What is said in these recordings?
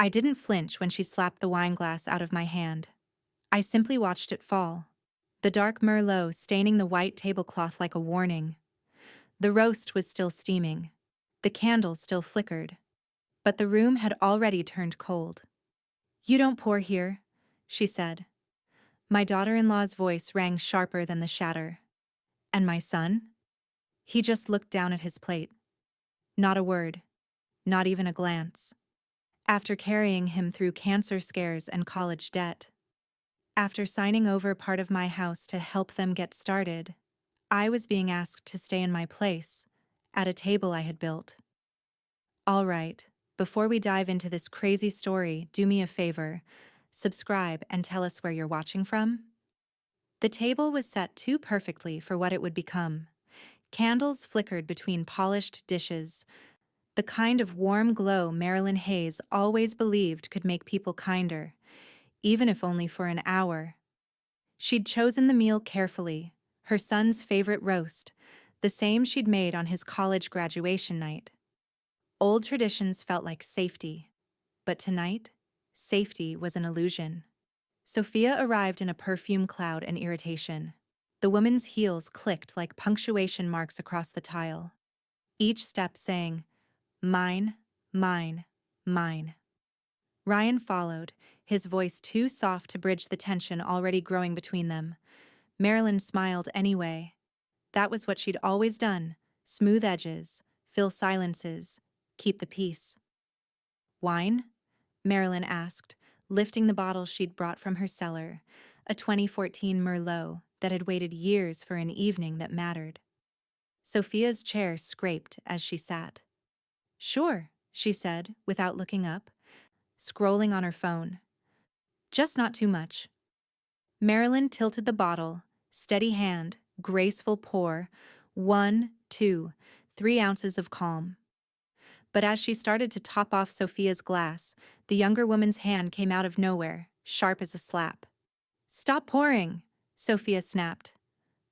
I didn't flinch when she slapped the wine glass out of my hand. I simply watched it fall, the dark Merlot staining the white tablecloth like a warning. The roast was still steaming. The candles still flickered. But the room had already turned cold. "You don't pour here," she said. My daughter-in-law's voice rang sharper than the shatter. "And my son?" He just looked down at his plate. Not a word. Not even a glance. After carrying him through cancer scares and college debt, after signing over part of my house to help them get started, I was being asked to stay in my place, at a table I had built. All right, before we dive into this crazy story, do me a favor. Subscribe and tell us where you're watching from. The table was set too perfectly for what it would become. Candles flickered between polished dishes, the kind of warm glow Marilyn Hayes always believed could make people kinder, even if only for an hour. She'd chosen the meal carefully, her son's favorite roast, the same she'd made on his college graduation night. Old traditions felt like safety, but tonight, safety was an illusion. Sophia arrived in a perfume cloud and irritation. The woman's heels clicked like punctuation marks across the tile, each step saying, "Mine, mine, mine." Ryan followed, his voice too soft to bridge the tension already growing between them. Marilyn smiled anyway. That was what she'd always done: smooth edges, fill silences, keep the peace. "Wine?" Marilyn asked, lifting the bottle she'd brought from her cellar, a 2014 Merlot that had waited years for an evening that mattered. Sophia's chair scraped as she sat. "Sure," she said, without looking up, scrolling on her phone. "Just not too much." Marilyn tilted the bottle, steady hand, graceful pour, 1, 2, 3 ounces of calm. But as she started to top off Sophia's glass, the younger woman's hand came out of nowhere, sharp as a slap. "Stop pouring!" Sophia snapped.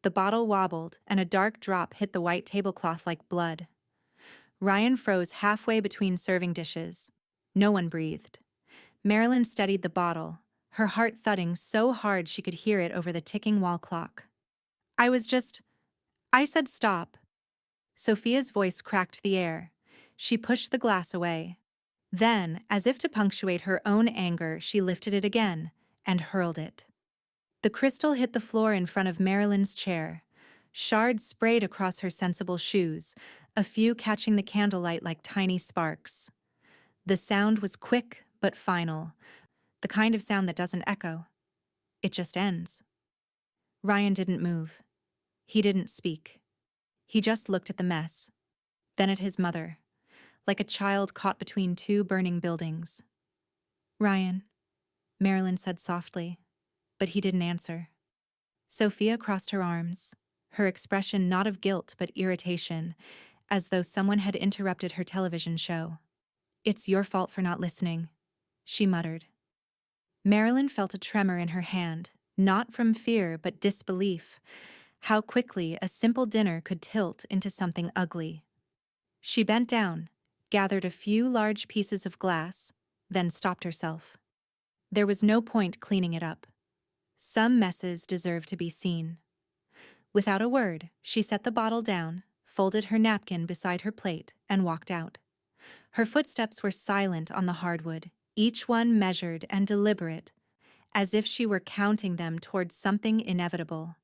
The bottle wobbled, and a dark drop hit the white tablecloth like blood. Ryan froze halfway between serving dishes. No one breathed. Marilyn steadied the bottle, her heart thudding so hard she could hear it over the ticking wall clock. I said stop." Sophia's voice cracked the air. She pushed the glass away. Then, as if to punctuate her own anger, she lifted it again and hurled it. The crystal hit the floor in front of Marilyn's chair. Shards sprayed across her sensible shoes, a few catching the candlelight like tiny sparks. The sound was quick but final, the kind of sound that doesn't echo. It just ends. Ryan didn't move. He didn't speak. He just looked at the mess, then at his mother, like a child caught between two burning buildings. "Ryan," Marilyn said softly, but he didn't answer. Sophia crossed her arms, her expression not of guilt but irritation, as though someone had interrupted her television show. "It's your fault for not listening," she muttered. Marilyn felt a tremor in her hand, not from fear but disbelief. How quickly a simple dinner could tilt into something ugly. She bent down, gathered a few large pieces of glass, then stopped herself. There was no point cleaning it up. Some messes deserve to be seen. Without a word, she set the bottle down, folded her napkin beside her plate, and walked out. Her footsteps were silent on the hardwood, each one measured and deliberate, as if she were counting them towards something inevitable.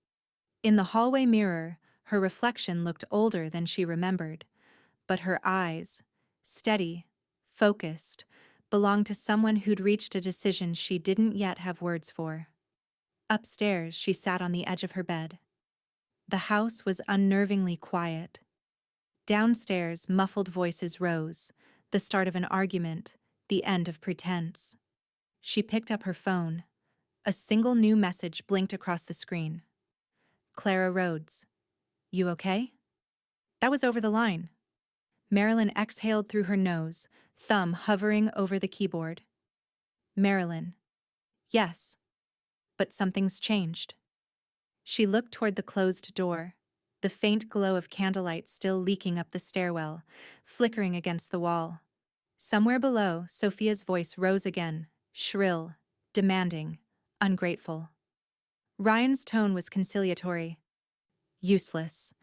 In the hallway mirror, her reflection looked older than she remembered, but her eyes, steady, focused, belonged to someone who'd reached a decision she didn't yet have words for. Upstairs, she sat on the edge of her bed. The house was unnervingly quiet. Downstairs, muffled voices rose, the start of an argument, the end of pretense. She picked up her phone. A single new message blinked across the screen. "Clara Rhodes. You okay?" That was over the line. Marilyn exhaled through her nose, thumb hovering over the keyboard. "Marilyn. Yes. But something's changed." She looked toward the closed door, the faint glow of candlelight still leaking up the stairwell, flickering against the wall. Somewhere below, Sophia's voice rose again, shrill, demanding, ungrateful. Ryan's tone was conciliatory. Useless.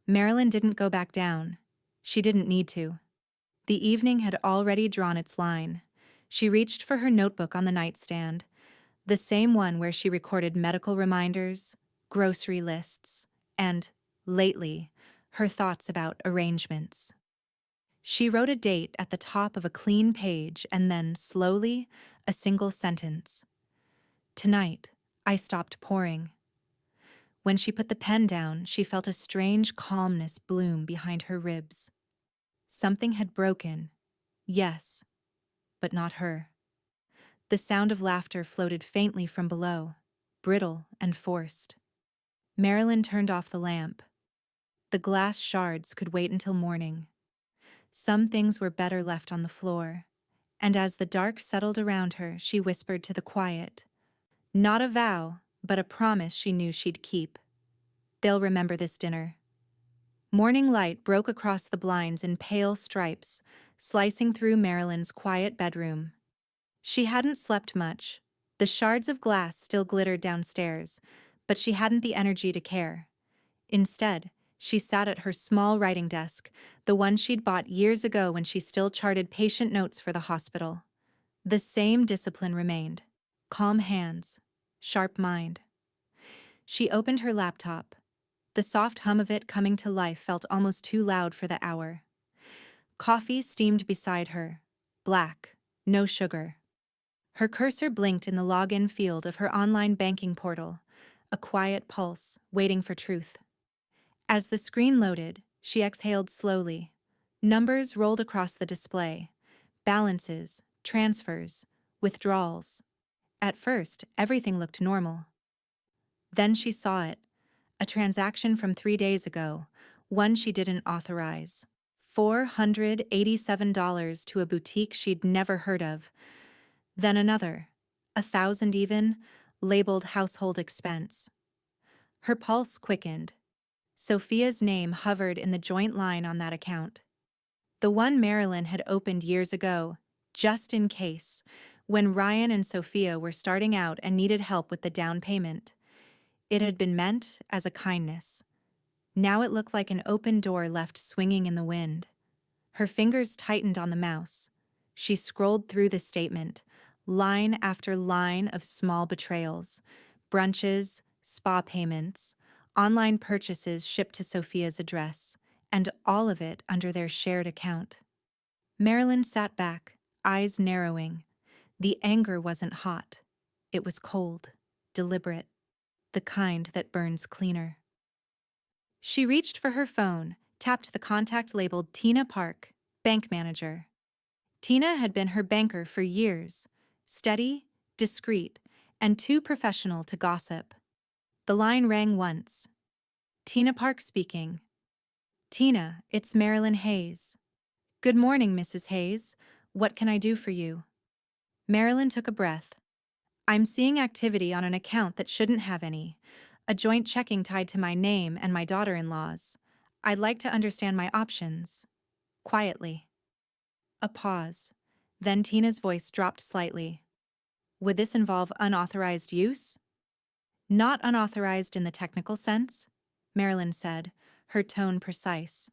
Marilyn didn't go back down. She didn't need to. The evening had already drawn its line. She reached for her notebook on the nightstand, the same one where she recorded medical reminders, grocery lists, and, lately, her thoughts about arrangements. She wrote a date at the top of a clean page and then, slowly, a single sentence. Tonight, I stopped pouring. When she put the pen down, she felt a strange calmness bloom behind her ribs. Something had broken, yes, but not her. The sound of laughter floated faintly from below, brittle and forced. Marilyn turned off the lamp. The glass shards could wait until morning. Some things were better left on the floor, and as the dark settled around her, she whispered to the quiet. Not a vow, but a promise she knew she'd keep. They'll remember this dinner. Morning light broke across the blinds in pale stripes, slicing through Marilyn's quiet bedroom. She hadn't slept much. The shards of glass still glittered downstairs, but she hadn't the energy to care. Instead, she sat at her small writing desk, the one she'd bought years ago when she still charted patient notes for the hospital. The same discipline remained. Calm hands, sharp mind. She opened her laptop. The soft hum of it coming to life felt almost too loud for the hour. Coffee steamed beside her. Black, no sugar. Her cursor blinked in the login field of her online banking portal, a quiet pulse, waiting for truth. As the screen loaded, she exhaled slowly. Numbers rolled across the display. Balances, transfers, withdrawals. At first, everything looked normal. Then she saw it. A transaction from 3 days ago, one she didn't authorize. $487 to a boutique she'd never heard of. Then another, 1,000 even, labeled household expense. Her pulse quickened. Sophia's name hovered in the joint line on that account. The one Marilyn had opened years ago, just in case, when Ryan and Sophia were starting out and needed help with the down payment. It had been meant as a kindness. Now it looked like an open door left swinging in the wind. Her fingers tightened on the mouse. She scrolled through the statement, line after line of small betrayals, brunches, spa payments, online purchases shipped to Sophia's address, and all of it under their shared account. Marilyn sat back, eyes narrowing. The anger wasn't hot. It was cold, deliberate, the kind that burns cleaner. She reached for her phone, tapped the contact labeled Tina Park, bank manager. Tina had been her banker for years, steady, discreet, and too professional to gossip. The line rang once. Tina Park speaking. Tina, it's Marilyn Hayes. Good morning, Mrs. Hayes. What can I do for you? Marilyn took a breath. I'm seeing activity on an account that shouldn't have any, a joint checking tied to my name and my daughter-in-law's. I'd like to understand my options. Quietly. A pause. Then Tina's voice dropped slightly. Would this involve unauthorized use? Not unauthorized in the technical sense, Marilyn said, her tone precise.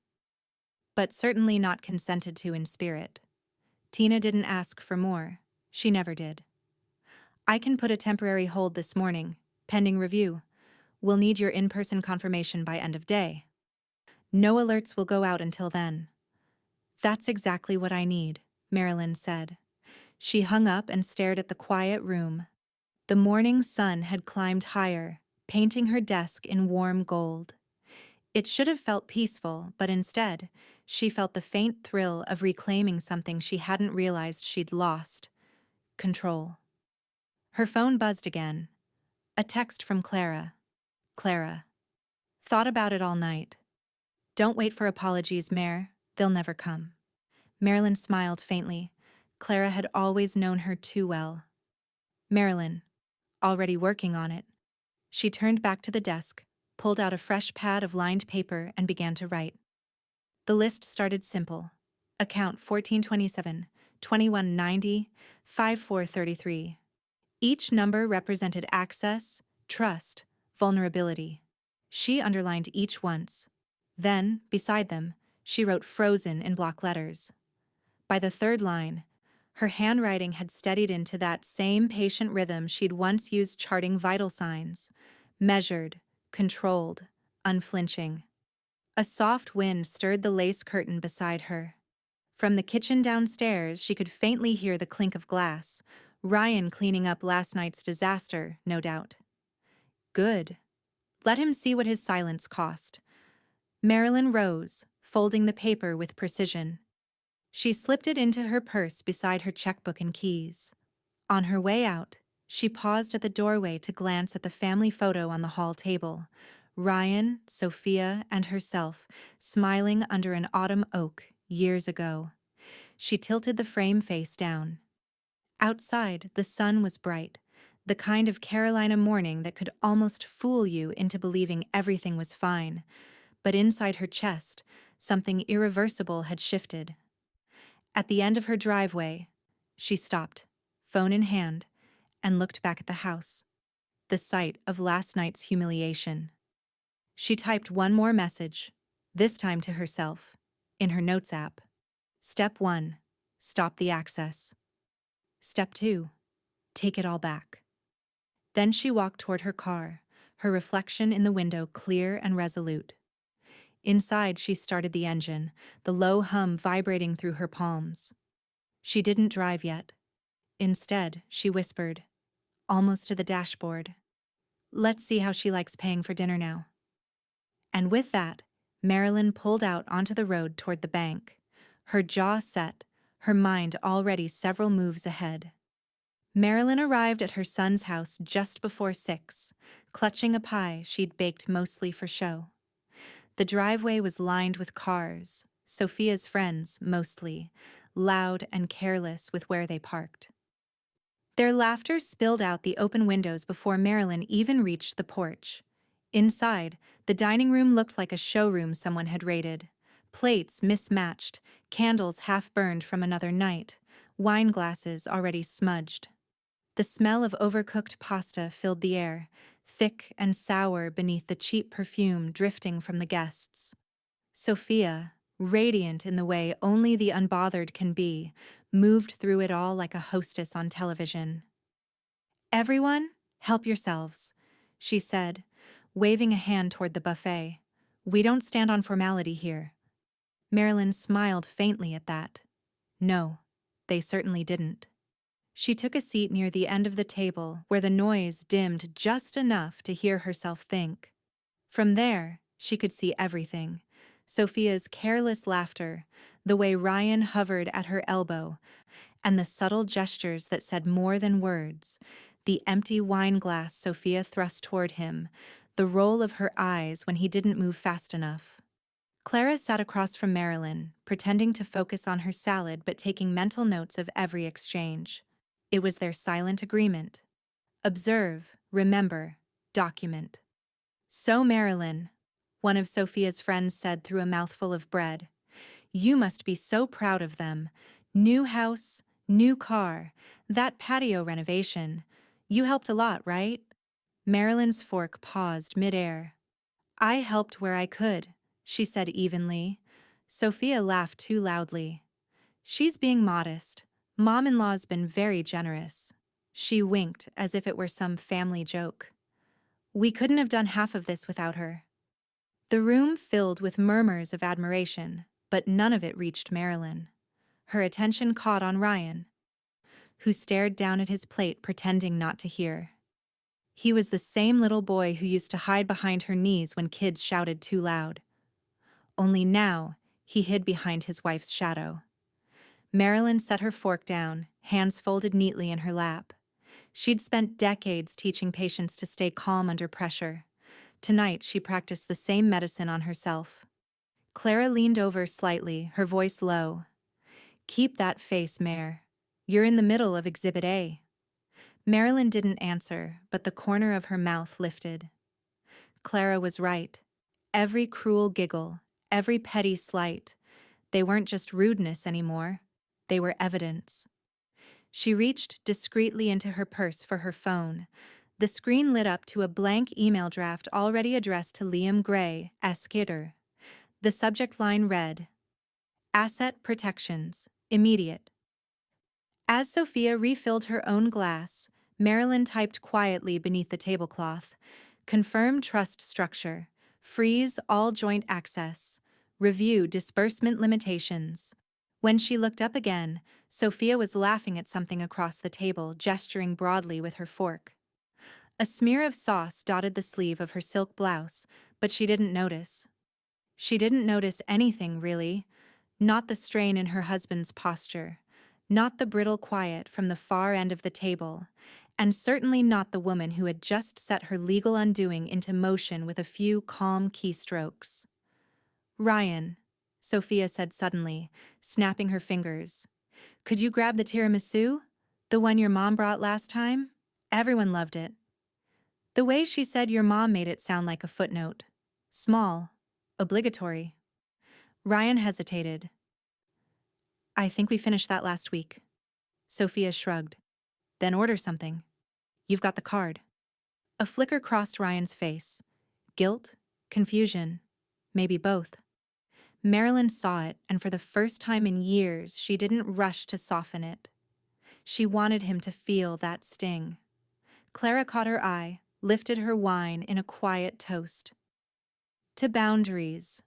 But certainly not consented to in spirit. Tina didn't ask for more. She never did. I can put a temporary hold this morning, pending review. We'll need your in-person confirmation by end of day. No alerts will go out until then. That's exactly what I need, Marilyn said. She hung up and stared at the quiet room. The morning sun had climbed higher, painting her desk in warm gold. It should have felt peaceful, but instead, she felt the faint thrill of reclaiming something she hadn't realized she'd lost: control. Her phone buzzed again. A text from Clara. Clara. Thought about it all night. Don't wait for apologies, Mare. They'll never come. Marilyn smiled faintly. Clara had always known her too well. Marilyn. Already working on it. She turned back to the desk, pulled out a fresh pad of lined paper, and began to write. The list started simple. Account 1427, 2190, 5433. Each number represented access, trust, vulnerability. She underlined each once. Then, beside them, she wrote frozen in block letters. By the third line, her handwriting had steadied into that same patient rhythm she'd once used charting vital signs: measured, controlled, unflinching. A soft wind stirred the lace curtain beside her. From the kitchen downstairs, she could faintly hear the clink of glass. Ryan cleaning up last night's disaster, no doubt. Good. Let him see what his silence cost. Marilyn rose, folding the paper with precision. She slipped it into her purse beside her checkbook and keys. On her way out, she paused at the doorway to glance at the family photo on the hall table. Ryan, Sophia, and herself, smiling under an autumn oak years ago. She tilted the frame face down. Outside, the sun was bright, the kind of Carolina morning that could almost fool you into believing everything was fine. But inside her chest, something irreversible had shifted. At the end of her driveway, she stopped, phone in hand, and looked back at the house, the site of last night's humiliation. She typed one more message, this time to herself, in her notes app. Step 1, stop the access. Step 2, take it all back. Then she walked toward her car, her reflection in the window clear and resolute. Inside, she started the engine, the low hum vibrating through her palms. She didn't drive yet. Instead, she whispered, almost to the dashboard, "Let's see how she likes paying for dinner now." And with that, Marilyn pulled out onto the road toward the bank, her jaw set, her mind already several moves ahead. Marilyn arrived at her son's house just before 6, clutching a pie she'd baked mostly for show. The driveway was lined with cars, Sophia's friends mostly, loud and careless with where they parked. Their laughter spilled out the open windows before Marilyn even reached the porch. Inside, the dining room looked like a showroom someone had raided. Plates mismatched, candles half burned from another night, wine glasses already smudged. The smell of overcooked pasta filled the air, thick and sour beneath the cheap perfume drifting from the guests. Sophia, radiant in the way only the unbothered can be, moved through it all like a hostess on television. "Everyone, help yourselves," she said, waving a hand toward the buffet. "We don't stand on formality here." Marilyn smiled faintly at that. No, they certainly didn't. She took a seat near the end of the table where the noise dimmed just enough to hear herself think. From there, she could see everything. Sophia's careless laughter, the way Ryan hovered at her elbow, and the subtle gestures that said more than words, the empty wine glass Sophia thrust toward him, the roll of her eyes when he didn't move fast enough. Clara sat across from Marilyn, pretending to focus on her salad but taking mental notes of every exchange. It was their silent agreement. Observe, remember, document. "So, Marilyn," one of Sophia's friends said through a mouthful of bread, "you must be so proud of them. New house, new car, that patio renovation. You helped a lot, right?" Marilyn's fork paused midair. "I helped where I could," she said evenly. Sophia laughed too loudly. "She's being modest. Mom-in-law's been very generous." She winked as if it were some family joke. "We couldn't have done half of this without her." The room filled with murmurs of admiration, but none of it reached Marilyn. Her attention caught on Ryan, who stared down at his plate pretending not to hear. He was the same little boy who used to hide behind her knees when kids shouted too loud. Only now, he hid behind his wife's shadow. Marilyn set her fork down, hands folded neatly in her lap. She'd spent decades teaching patients to stay calm under pressure. Tonight, she practiced the same medicine on herself. Clara leaned over slightly, her voice low. "Keep that face, Mare. You're in the middle of Exhibit A." Marilyn didn't answer, but the corner of her mouth lifted. Clara was right. Every cruel giggle, every petty slight, they weren't just rudeness anymore. They were evidence. She reached discreetly into her purse for her phone. The screen lit up to a blank email draft already addressed to Liam Gray, Skitter. The subject line read, "Asset protections, immediate." As Sophia refilled her own glass, Marilyn typed quietly beneath the tablecloth, "Confirm trust structure. Freeze all joint access. Review disbursement limitations." When she looked up again, Sophia was laughing at something across the table, gesturing broadly with her fork. A smear of sauce dotted the sleeve of her silk blouse, but she didn't notice. She didn't notice anything, really. Not the strain in her husband's posture, not the brittle quiet from the far end of the table, and certainly not the woman who had just set her legal undoing into motion with a few calm keystrokes. "Ryan," Sophia said suddenly, snapping her fingers, "could you grab the tiramisu? The one your mom brought last time? Everyone loved it." The way she said your mom made it sound like a footnote. Small. Obligatory. Ryan hesitated. "I think we finished that last week." Sophia shrugged. "Then order something. You've got the card." A flicker crossed Ryan's face. Guilt? Confusion? Maybe both. Marilyn saw it, and for the first time in years, she didn't rush to soften it. She wanted him to feel that sting. Clara caught her eye, lifted her wine in a quiet toast. "To boundaries,"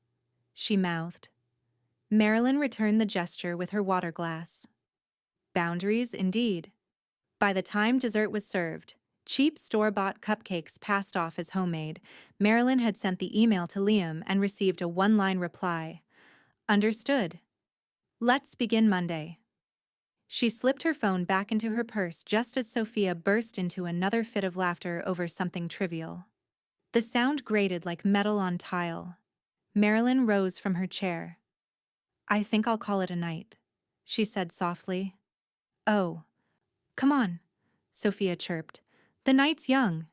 she mouthed. Marilyn returned the gesture with her water glass. Boundaries, indeed. By the time dessert was served, cheap store-bought cupcakes passed off as homemade, Marilyn had sent the email to Liam and received a one-line reply. "Understood. Let's begin Monday." She slipped her phone back into her purse just as Sophia burst into another fit of laughter over something trivial. The sound grated like metal on tile. Marilyn rose from her chair. "I think I'll call it a night," she said softly. "Oh. Come on," Sophia chirped. "The night's young."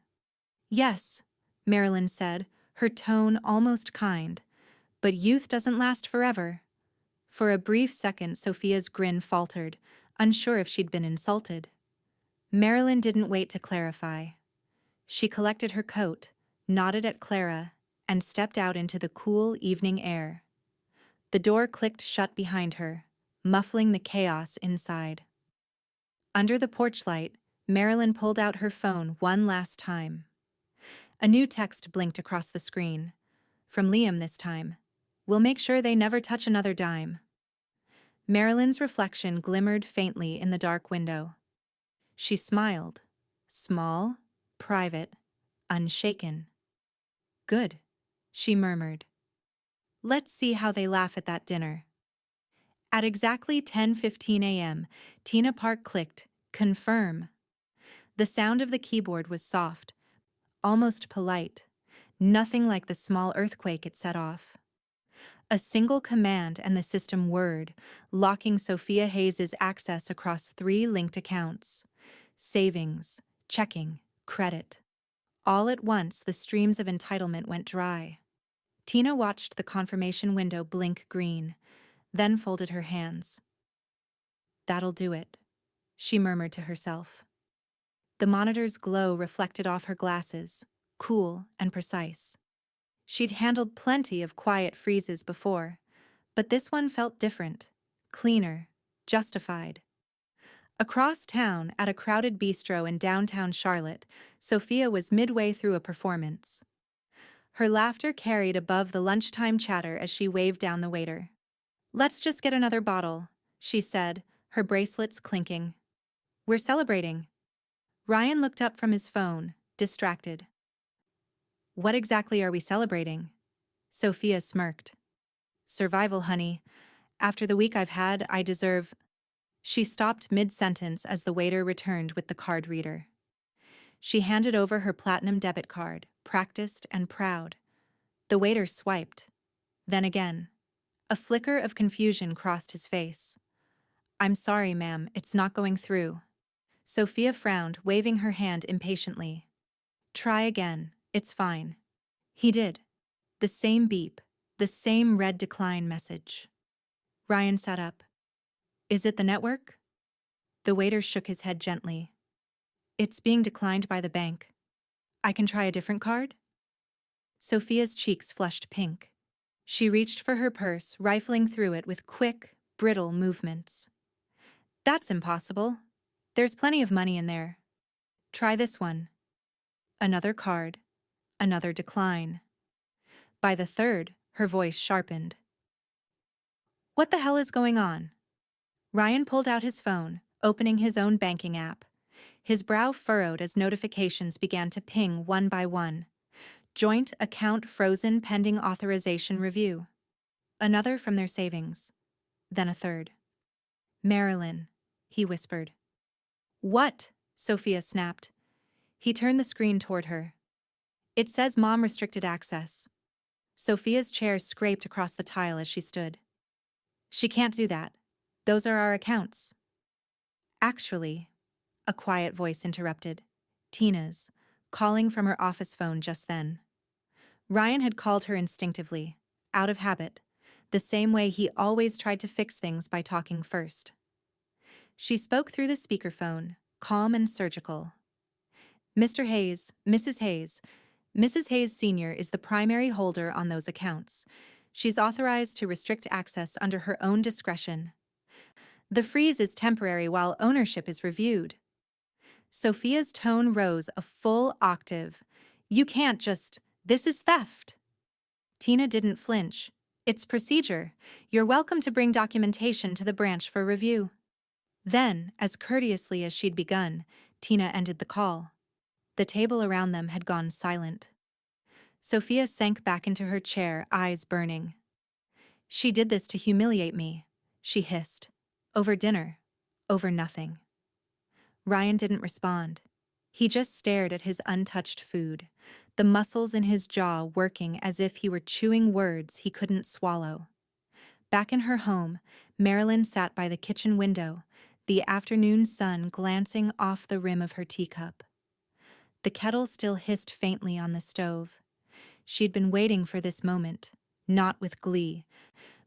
"Yes," Marilyn said, her tone almost kind. "But youth doesn't last forever." For a brief second, Sophia's grin faltered, unsure if she'd been insulted. Marilyn didn't wait to clarify. She collected her coat, nodded at Clara, and stepped out into the cool evening air. The door clicked shut behind her, muffling the chaos inside. Under the porch light, Marilyn pulled out her phone one last time. A new text blinked across the screen. From Liam this time. "We'll make sure they never touch another dime." Marilyn's reflection glimmered faintly in the dark window. She smiled. Small, private, unshaken. "Good," she murmured. "Let's see how they laugh at that dinner." At exactly 10:15 a.m., Tina Park clicked, "Confirm." The sound of the keyboard was soft, almost polite, nothing like the small earthquake it set off. A single command and the system whirred, locking Sophia Hayes's access across 3 linked accounts. Savings, checking, credit. All at once, the streams of entitlement went dry. Tina watched the confirmation window blink green, then folded her hands. "That'll do it," she murmured to herself. The monitor's glow reflected off her glasses, cool and precise. She'd handled plenty of quiet freezes before, but this one felt different, cleaner, justified. Across town, at a crowded bistro in downtown Charlotte, Sophia was midway through a performance. Her laughter carried above the lunchtime chatter as she waved down the waiter. "Let's just get another bottle," she said, her bracelets clinking. "We're celebrating." Ryan looked up from his phone, distracted. "What exactly are we celebrating?" Sophia smirked. "Survival, honey. After the week I've had, I deserve—" She stopped mid-sentence as the waiter returned with the card reader. She handed over her platinum debit card, practiced and proud. The waiter swiped. Then again. A flicker of confusion crossed his face. "I'm sorry, ma'am, it's not going through." Sophia frowned, waving her hand impatiently. "Try again, it's fine." He did. The same beep, the same red decline message. Ryan sat up. Is it the network? The waiter shook his head gently. It's being declined by the bank. I can try a different card? Sophia's cheeks flushed pink. She reached for her purse, rifling through it with quick, brittle movements. That's impossible. There's plenty of money in there. Try this one. Another card. Another decline. By the third, her voice sharpened. What the hell is going on? Ryan pulled out his phone, opening his own banking app. His brow furrowed as notifications began to ping one by one. Joint account frozen pending authorization review. Another from their savings. Then a third. Marilyn, he whispered. What? Sophia snapped. He turned the screen toward her. It says Mom restricted access. Sophia's chair scraped across the tile as she stood. She can't do that. Those are our accounts. Actually, a quiet voice interrupted. Tina's, calling from her office phone just then. Ryan had called her instinctively, out of habit, the same way he always tried to fix things by talking first. She spoke through the speakerphone, calm and surgical. Mr. Hayes, Mrs. Hayes. Mrs. Hayes Sr. is the primary holder on those accounts. She's authorized to restrict access under her own discretion. The freeze is temporary while ownership is reviewed. Sophia's tone rose a full octave. You can't just, this is theft. Tina didn't flinch. It's procedure. You're welcome to bring documentation to the branch for review. Then, as courteously as she'd begun, Tina ended the call. The table around them had gone silent. Sophia sank back into her chair, eyes burning. She did this to humiliate me, she hissed. Over dinner. Over nothing. Ryan didn't respond. He just stared at his untouched food, the muscles in his jaw working as if he were chewing words he couldn't swallow. Back in her home, Marilyn sat by the kitchen window, the afternoon sun glancing off the rim of her teacup. The kettle still hissed faintly on the stove. She'd been waiting for this moment, not with glee,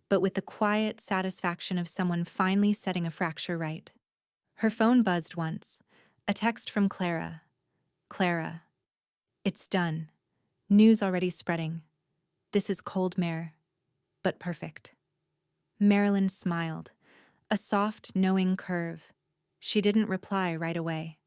but with the quiet satisfaction of someone finally setting a fracture right. Her phone buzzed once, a text from Clara. Clara. It's done. News already spreading. This is cold mare, but perfect. Marilyn smiled, a soft, knowing curve. She didn't reply right away.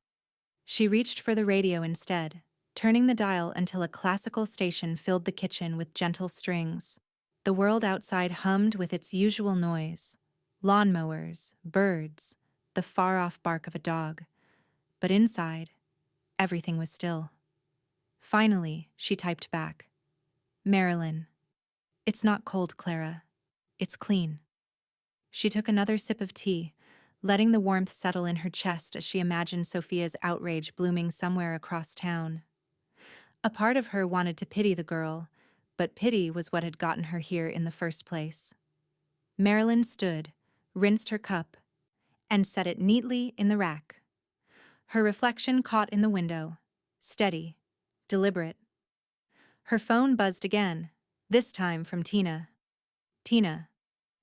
She reached for the radio instead, turning the dial until a classical station filled the kitchen with gentle strings. The world outside hummed with its usual noise. Lawnmowers, birds, the far-off bark of a dog. But inside, everything was still. Finally, she typed back. Marilyn. It's not cold, Clara. It's clean. She took another sip of tea, letting the warmth settle in her chest as she imagined Sophia's outrage blooming somewhere across town. A part of her wanted to pity the girl, but pity was what had gotten her here in the first place. Marilyn stood, rinsed her cup, and set it neatly in the rack. Her reflection caught in the window, steady, deliberate. Her phone buzzed again, this time from Tina. Tina.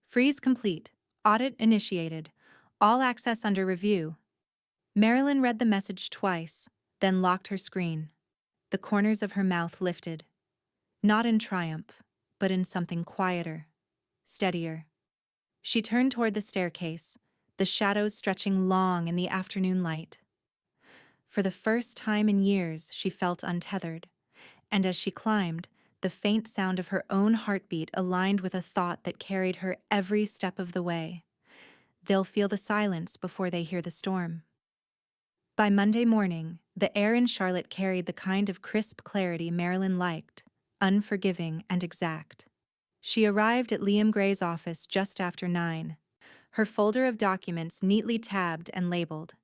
Freeze complete. Audit initiated. All access under review. Marilyn read the message twice, then locked her screen. The corners of her mouth lifted. Not in triumph, but in something quieter, steadier. She turned toward the staircase, the shadows stretching long in the afternoon light. For the first time in years, she felt untethered, and as she climbed, the faint sound of her own heartbeat aligned with a thought that carried her every step of the way. They'll feel the silence before they hear the storm. By Monday morning, the air in Charlotte carried the kind of crisp clarity Marilyn liked, unforgiving and exact. She arrived at Liam Gray's office just after 9, her folder of documents neatly tabbed and labeled.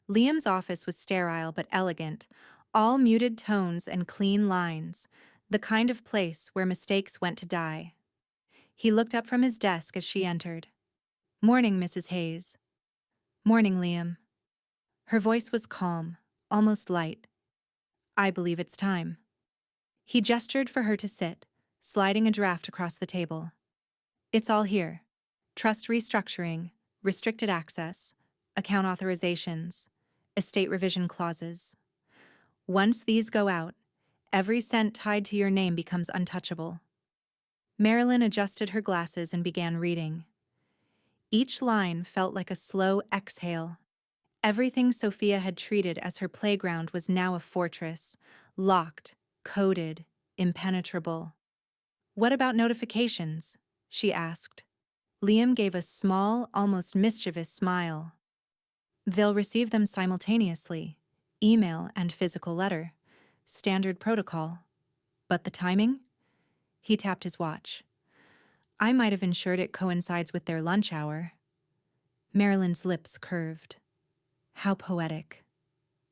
Liam's office was sterile but elegant, all muted tones and clean lines, the kind of place where mistakes went to die. He looked up from his desk as she entered. Morning, Mrs. Hayes. Morning, Liam. Her voice was calm, almost light. I believe it's time. He gestured for her to sit, sliding a draft across the table. It's all here. Trust restructuring, restricted access, account authorizations, estate revision clauses. Once these go out, every cent tied to your name becomes untouchable. Marilyn adjusted her glasses and began reading. Each line felt like a slow exhale. Everything Sophia had treated as her playground was now a fortress, locked, coded, impenetrable. "What about notifications?" she asked. Liam gave a small, almost mischievous smile. "They'll receive them simultaneously, email and physical letter. Standard protocol. But the timing?" He tapped his watch. "I might have ensured it coincides with their lunch hour." Marilyn's lips curved. How poetic.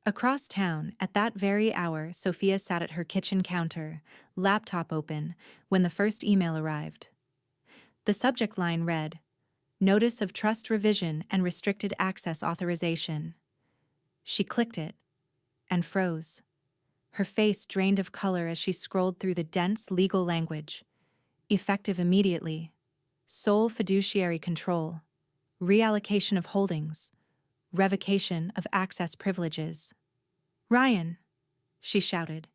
Across town, at that very hour, Sophia sat at her kitchen counter, laptop open, when the first email arrived. The subject line read, "Notice of Trust Revision and Restricted Access Authorization." She clicked it and froze. Her face drained of color as she scrolled through the dense legal language. Effective immediately. Sole fiduciary control. Reallocation of holdings. Revocation of access privileges. "Ryan," she shouted,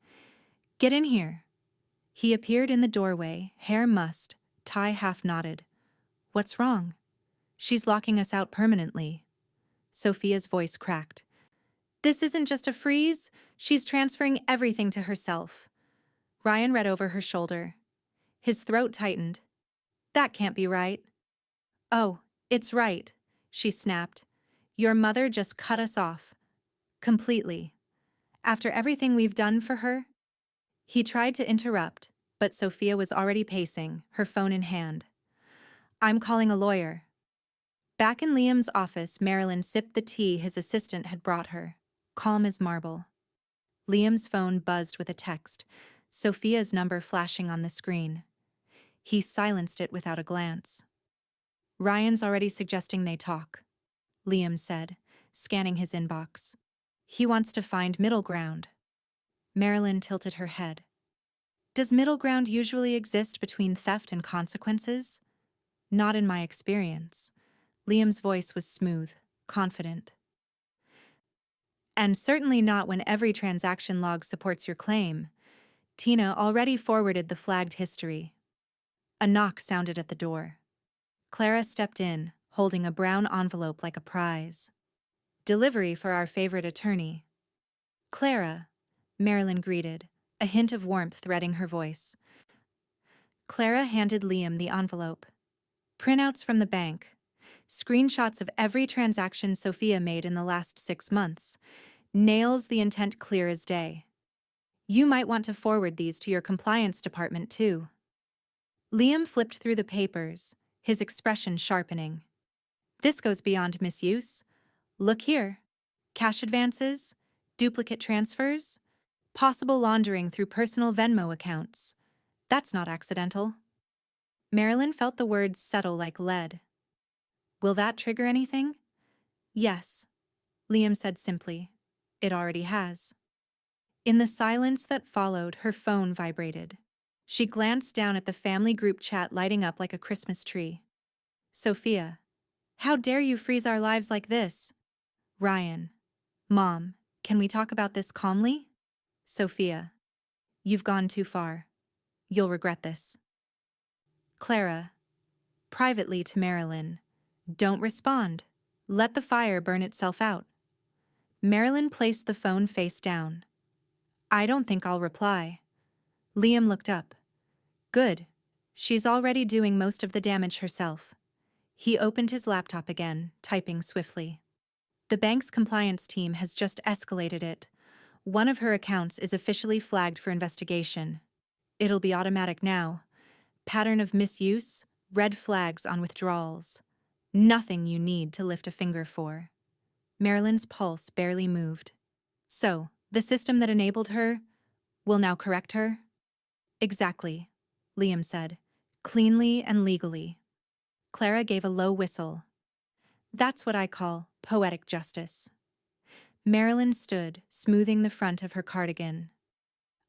"get in here." He appeared in the doorway, hair mussed, tie half knotted. "What's wrong?" "She's locking us out permanently." Sophia's voice cracked. "This isn't just a freeze. She's transferring everything to herself." Ryan read over her shoulder. His throat tightened. "That can't be right." "Oh, it's right," she snapped. "Your mother just cut us off. Completely. After everything we've done for her." He tried to interrupt, but Sophia was already pacing, her phone in hand. "I'm calling a lawyer." Back in Liam's office, Marilyn sipped the tea his assistant had brought her, calm as marble. Liam's phone buzzed with a text, Sophia's number flashing on the screen. He silenced it without a glance. "Ryan's already suggesting they talk," Liam said, scanning his inbox. "He wants to find middle ground." Marilyn tilted her head. "Does middle ground usually exist between theft and consequences?" "Not in my experience." Liam's voice was smooth, confident. "And certainly not when every transaction log supports your claim." Tina already forwarded the flagged history. A knock sounded at the door. Clara stepped in, holding a brown envelope like a prize. "Delivery for our favorite attorney." "Clara," Marilyn greeted, a hint of warmth threading her voice. Clara handed Liam the envelope. "Printouts from the bank. Screenshots of every transaction Sophia made in the last 6 months. Nails the intent clear as day. You might want to forward these to your compliance department too." Liam flipped through the papers, his expression sharpening. "This goes beyond misuse. Look here. Cash advances, duplicate transfers, possible laundering through personal Venmo accounts. That's not accidental." Marilyn felt the words settle like lead. "Will that trigger anything?" "Yes," Liam said simply. "It already has." In the silence that followed, her phone vibrated. She glanced down at the family group chat lighting up like a Christmas tree. "Sophia, how dare you freeze our lives like this?" Ryan, "Mom, can we talk about this calmly?" Sophia, "You've gone too far. You'll regret this." Clara, privately to Marilyn, "Don't respond. Let the fire burn itself out." Marilyn placed the phone face down. "I don't think I'll reply." Liam looked up. "Good. She's already doing most of the damage herself." He opened his laptop again, typing swiftly. "The bank's compliance team has just escalated it. One of her accounts is officially flagged for investigation. It'll be automatic now. Pattern of misuse, red flags on withdrawals. Nothing you need to lift a finger for." Marilyn's pulse barely moved. "So, the system that enabled her will now correct her?" "Exactly," Liam said, "cleanly and legally." Clara gave a low whistle. "That's what I call poetic justice." Marilyn stood, smoothing the front of her cardigan.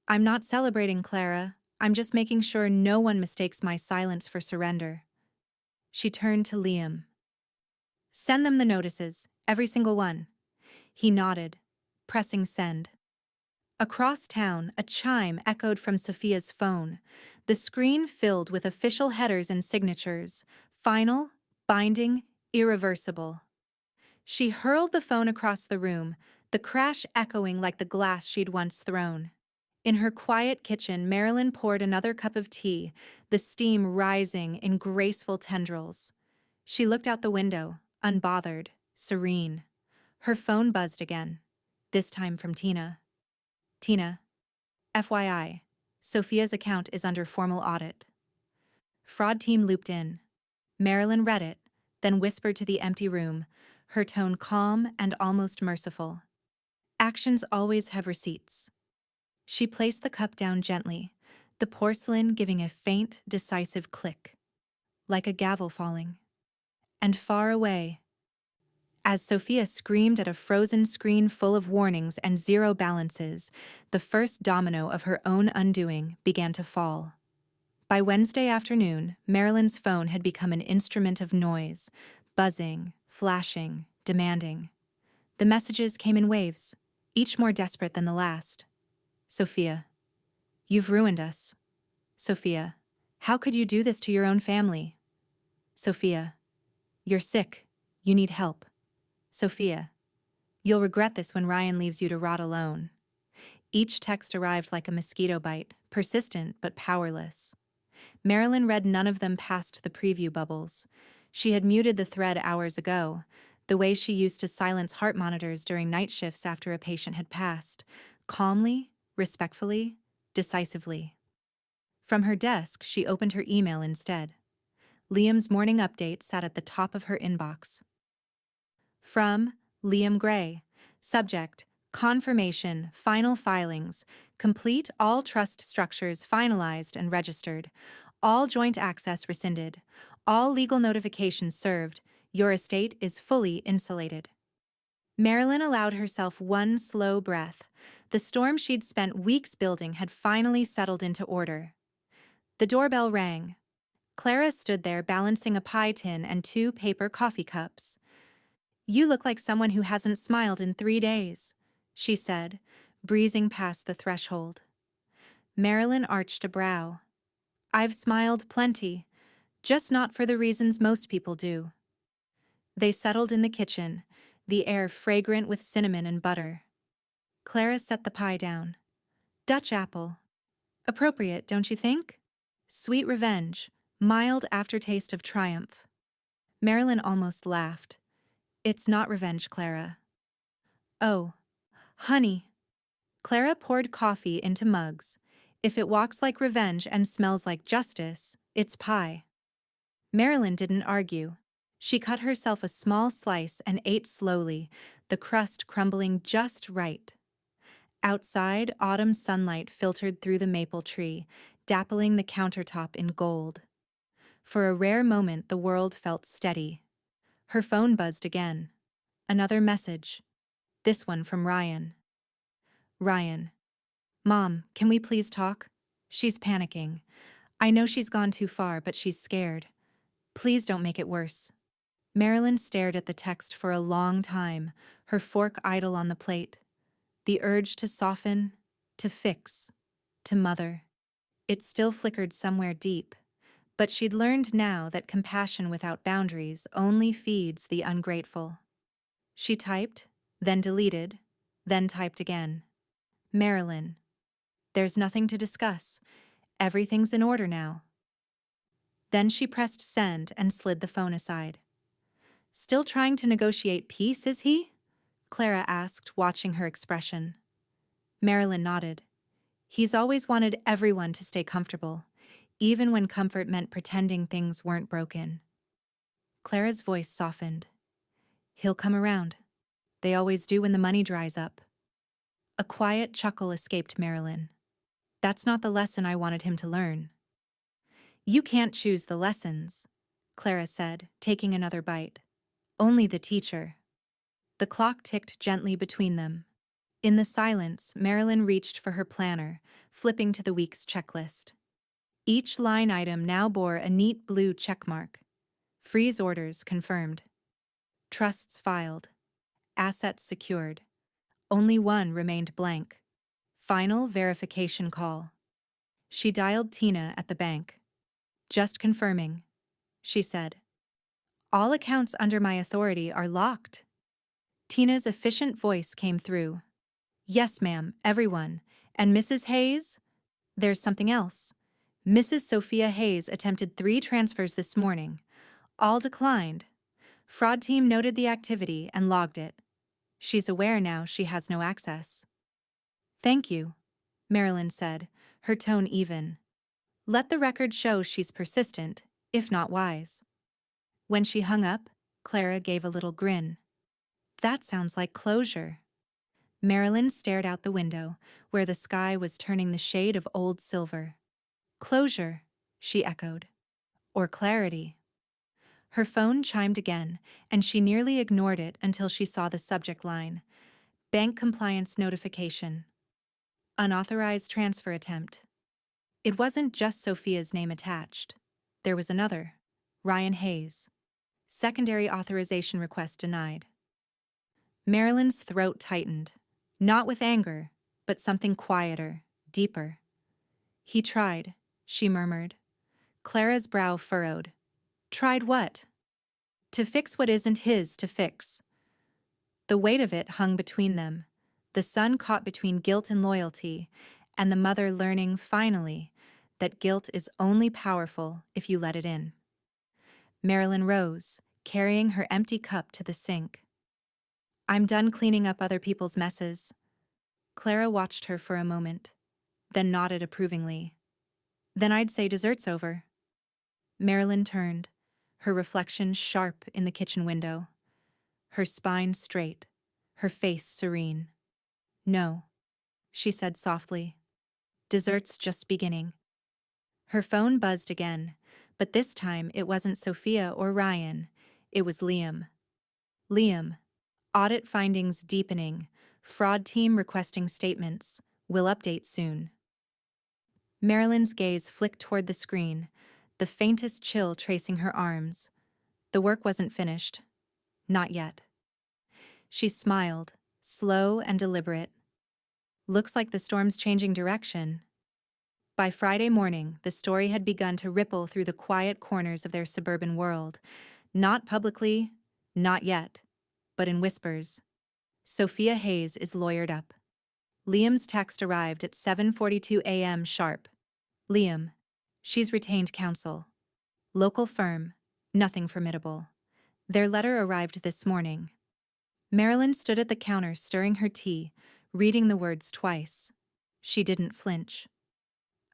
"I'm not celebrating, Clara. I'm just making sure no one mistakes my silence for surrender." She turned to Liam. Send them the notices, every single one. He nodded, pressing send. Across town, a chime echoed from Sophia's phone, the screen filled with official headers and signatures: final, binding, irreversible. She hurled the phone across the room, the crash echoing like the glass she'd once thrown. In her quiet kitchen, Marilyn poured another cup of tea, the steam rising in graceful tendrils. She looked out the window, unbothered, serene. Her phone buzzed again, this time from Tina. Tina, FYI, Sophia's account is under formal audit. Fraud team looped in. Marilyn read it, then whispered to the empty room, her tone calm and almost merciful. Actions always have receipts. She placed the cup down gently, the porcelain giving a faint, decisive click, like a gavel falling. And far away, as Sophia screamed at a frozen screen full of warnings and zero balances, the first domino of her own undoing began to fall. By Wednesday afternoon, Marilyn's phone had become an instrument of noise, buzzing, flashing, demanding. The messages came in waves, each more desperate than the last. Sophia, you've ruined us. Sophia, how could you do this to your own family? Sophia, you're sick. You need help. Sophia, you'll regret this when Ryan leaves you to rot alone. Each text arrived like a mosquito bite, persistent but powerless. Marilyn read none of them past the preview bubbles. She had muted the thread hours ago, the way she used to silence heart monitors during night shifts after a patient had passed, calmly, respectfully, decisively. From her desk, she opened her email instead. Liam's morning update sat at the top of her inbox. From Liam Gray. Subject: confirmation, final filings. Complete all trust structures finalized and registered. All joint access rescinded. All legal notifications served. Your estate is fully insulated. Marilyn allowed herself one slow breath. The storm she'd spent weeks building had finally settled into order. The doorbell rang. Clara stood there balancing a pie tin and 2 paper coffee cups. You look like someone who hasn't smiled in 3 days, she said, breezing past the threshold. Marilyn arched a brow. I've smiled plenty, just not for the reasons most people do. They settled in the kitchen, the air fragrant with cinnamon and butter. Clara set the pie down. Dutch apple. Appropriate, don't you think? Sweet revenge, mild aftertaste of triumph. Marilyn almost laughed. It's not revenge, Clara. Oh, honey. Clara poured coffee into mugs. If it walks like revenge and smells like justice, it's pie. Marilyn didn't argue. She cut herself a small slice and ate slowly, the crust crumbling just right. Outside, autumn sunlight filtered through the maple tree, dappling the countertop in gold. For a rare moment, the world felt steady. Her phone buzzed again. Another message. This one from Ryan. Ryan. Mom, can we please talk? She's panicking. I know she's gone too far, but she's scared. Please don't make it worse. Marilyn stared at the text for a long time, her fork idle on the plate. The urge to soften, to fix, to mother. It still flickered somewhere deep, but she'd learned now that compassion without boundaries only feeds the ungrateful. She typed, then deleted, then typed again. Marilyn. There's nothing to discuss. Everything's in order now. Then she pressed send and slid the phone aside. Still trying to negotiate peace, is he? Clara asked, watching her expression. Marilyn nodded. He's always wanted everyone to stay comfortable, even when comfort meant pretending things weren't broken. Clara's voice softened. He'll come around. They always do when the money dries up. A quiet chuckle escaped Marilyn. That's not the lesson I wanted him to learn. You can't choose the lessons, Clara said, taking another bite. Only the teacher. The clock ticked gently between them. In the silence, Marilyn reached for her planner, flipping to the week's checklist. Each line item now bore a neat blue checkmark. Freeze orders confirmed. Trusts filed. Assets secured. Only one remained blank. Final verification call. She dialed Tina at the bank. Just confirming, she said. All accounts under my authority are locked. Tina's efficient voice came through. Yes, ma'am, everyone. And Mrs. Hayes? There's something else. Mrs. Sophia Hayes attempted 3 transfers this morning. All declined. Fraud team noted the activity and logged it. She's aware now she has no access. Thank you, Marilyn said, her tone even. Let the record show she's persistent, if not wise. When she hung up, Clara gave a little grin. That sounds like closure. Marilyn stared out the window, where the sky was turning the shade of old silver. Closure, she echoed. Or clarity. Her phone chimed again, and she nearly ignored it until she saw the subject line. Bank compliance notification. Unauthorized transfer attempt. It wasn't just Sophia's name attached. There was another. Ryan Hayes. Secondary authorization request denied. Marilyn's throat tightened. Not with anger, but something quieter, deeper. He tried, she murmured. Clara's brow furrowed. Tried what? To fix what isn't his to fix. The weight of it hung between them, the son caught between guilt and loyalty, and the mother learning, finally, that guilt is only powerful if you let it in. Marilyn rose, carrying her empty cup to the sink. I'm done cleaning up other people's messes. Clara watched her for a moment, then nodded approvingly. Then I'd say dessert's over. Marilyn turned, her reflection sharp in the kitchen window. Her spine straight, her face serene. No, she said softly. Dessert's just beginning. Her phone buzzed again, but this time it wasn't Sophia or Ryan, it was Liam. Liam. Audit findings deepening. Fraud team requesting statements. Will update soon. Marilyn's gaze flicked toward the screen, the faintest chill tracing her arms. The work wasn't finished. Not yet. She smiled, slow and deliberate. Looks like the storm's changing direction. By Friday morning, the story had begun to ripple through the quiet corners of their suburban world. Not publicly, not yet, but in whispers. Sophia Hayes is lawyered up. Liam's text arrived at 7:42 a.m. sharp. Liam. She's retained counsel. Local firm. Nothing formidable. Their letter arrived this morning. Marilyn stood at the counter stirring her tea, reading the words twice. She didn't flinch.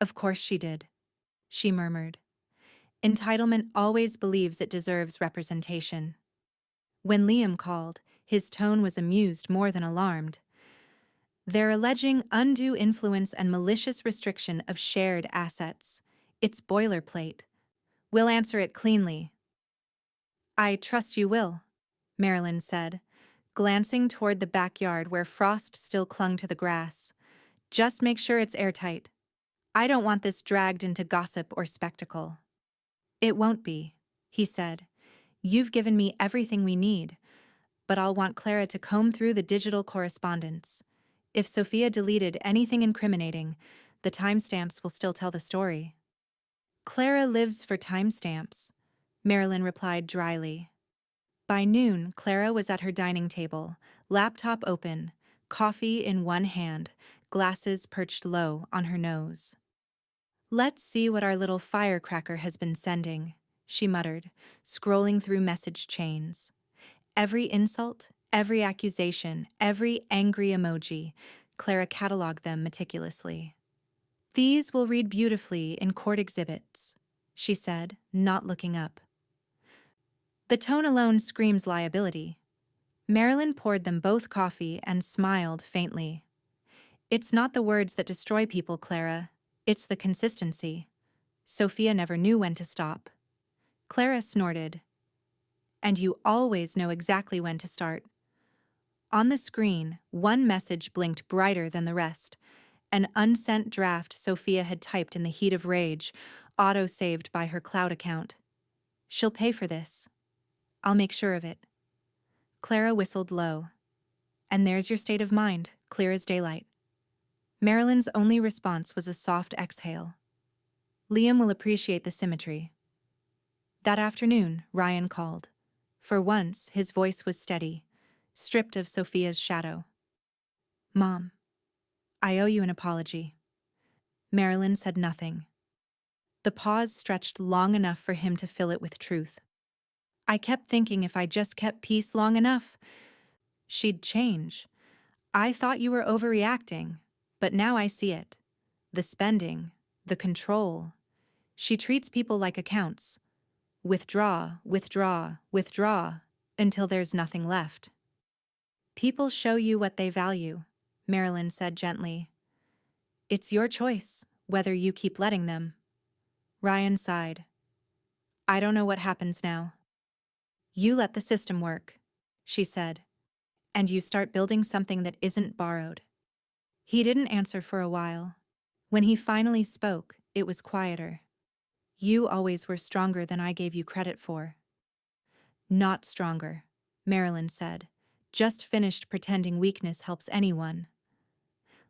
Of course she did, she murmured. Entitlement always believes it deserves representation. When Liam called, his tone was amused more than alarmed. They're alleging undue influence and malicious restriction of shared assets. It's boilerplate. We'll answer it cleanly. I trust you will, Marilyn said, glancing toward the backyard where frost still clung to the grass. Just make sure it's airtight. I don't want this dragged into gossip or spectacle. It won't be, he said. You've given me everything we need, but I'll want Clara to comb through the digital correspondence. If Sophia deleted anything incriminating, the timestamps will still tell the story. Clara lives for timestamps, Marilyn replied dryly. By noon, Clara was at her dining table, laptop open, coffee in one hand, glasses perched low on her nose. Let's see what our little firecracker has been sending, she muttered, scrolling through message chains. Every insult, every accusation, every angry emoji, Clara cataloged them meticulously. These will read beautifully in court exhibits, she said, not looking up. The tone alone screams liability. Marilyn poured them both coffee and smiled faintly. It's not the words that destroy people, Clara. It's the consistency. Sophia never knew when to stop. Clara snorted. And you always know exactly when to start. On the screen, one message blinked brighter than the rest. An unsent draft Sophia had typed in the heat of rage, auto-saved by her cloud account. She'll pay for this. I'll make sure of it. Clara whistled low. And there's your state of mind, clear as daylight. Marilyn's only response was a soft exhale. Liam will appreciate the symmetry. That afternoon, Ryan called. For once, his voice was steady, stripped of Sophia's shadow. Mom, I owe you an apology. Marilyn said nothing. The pause stretched long enough for him to fill it with truth. I kept thinking if I just kept peace long enough, she'd change. I thought you were overreacting, but now I see it. The spending, the control. She treats people like accounts. Withdraw, withdraw, withdraw, until there's nothing left. People show you what they value, Marilyn said gently. It's your choice, whether you keep letting them. Ryan sighed. I don't know what happens now. You let the system work, she said, and you start building something that isn't borrowed. He didn't answer for a while. When he finally spoke, it was quieter. You always were stronger than I gave you credit for. Not stronger, Marilyn said. Just finished pretending weakness helps anyone.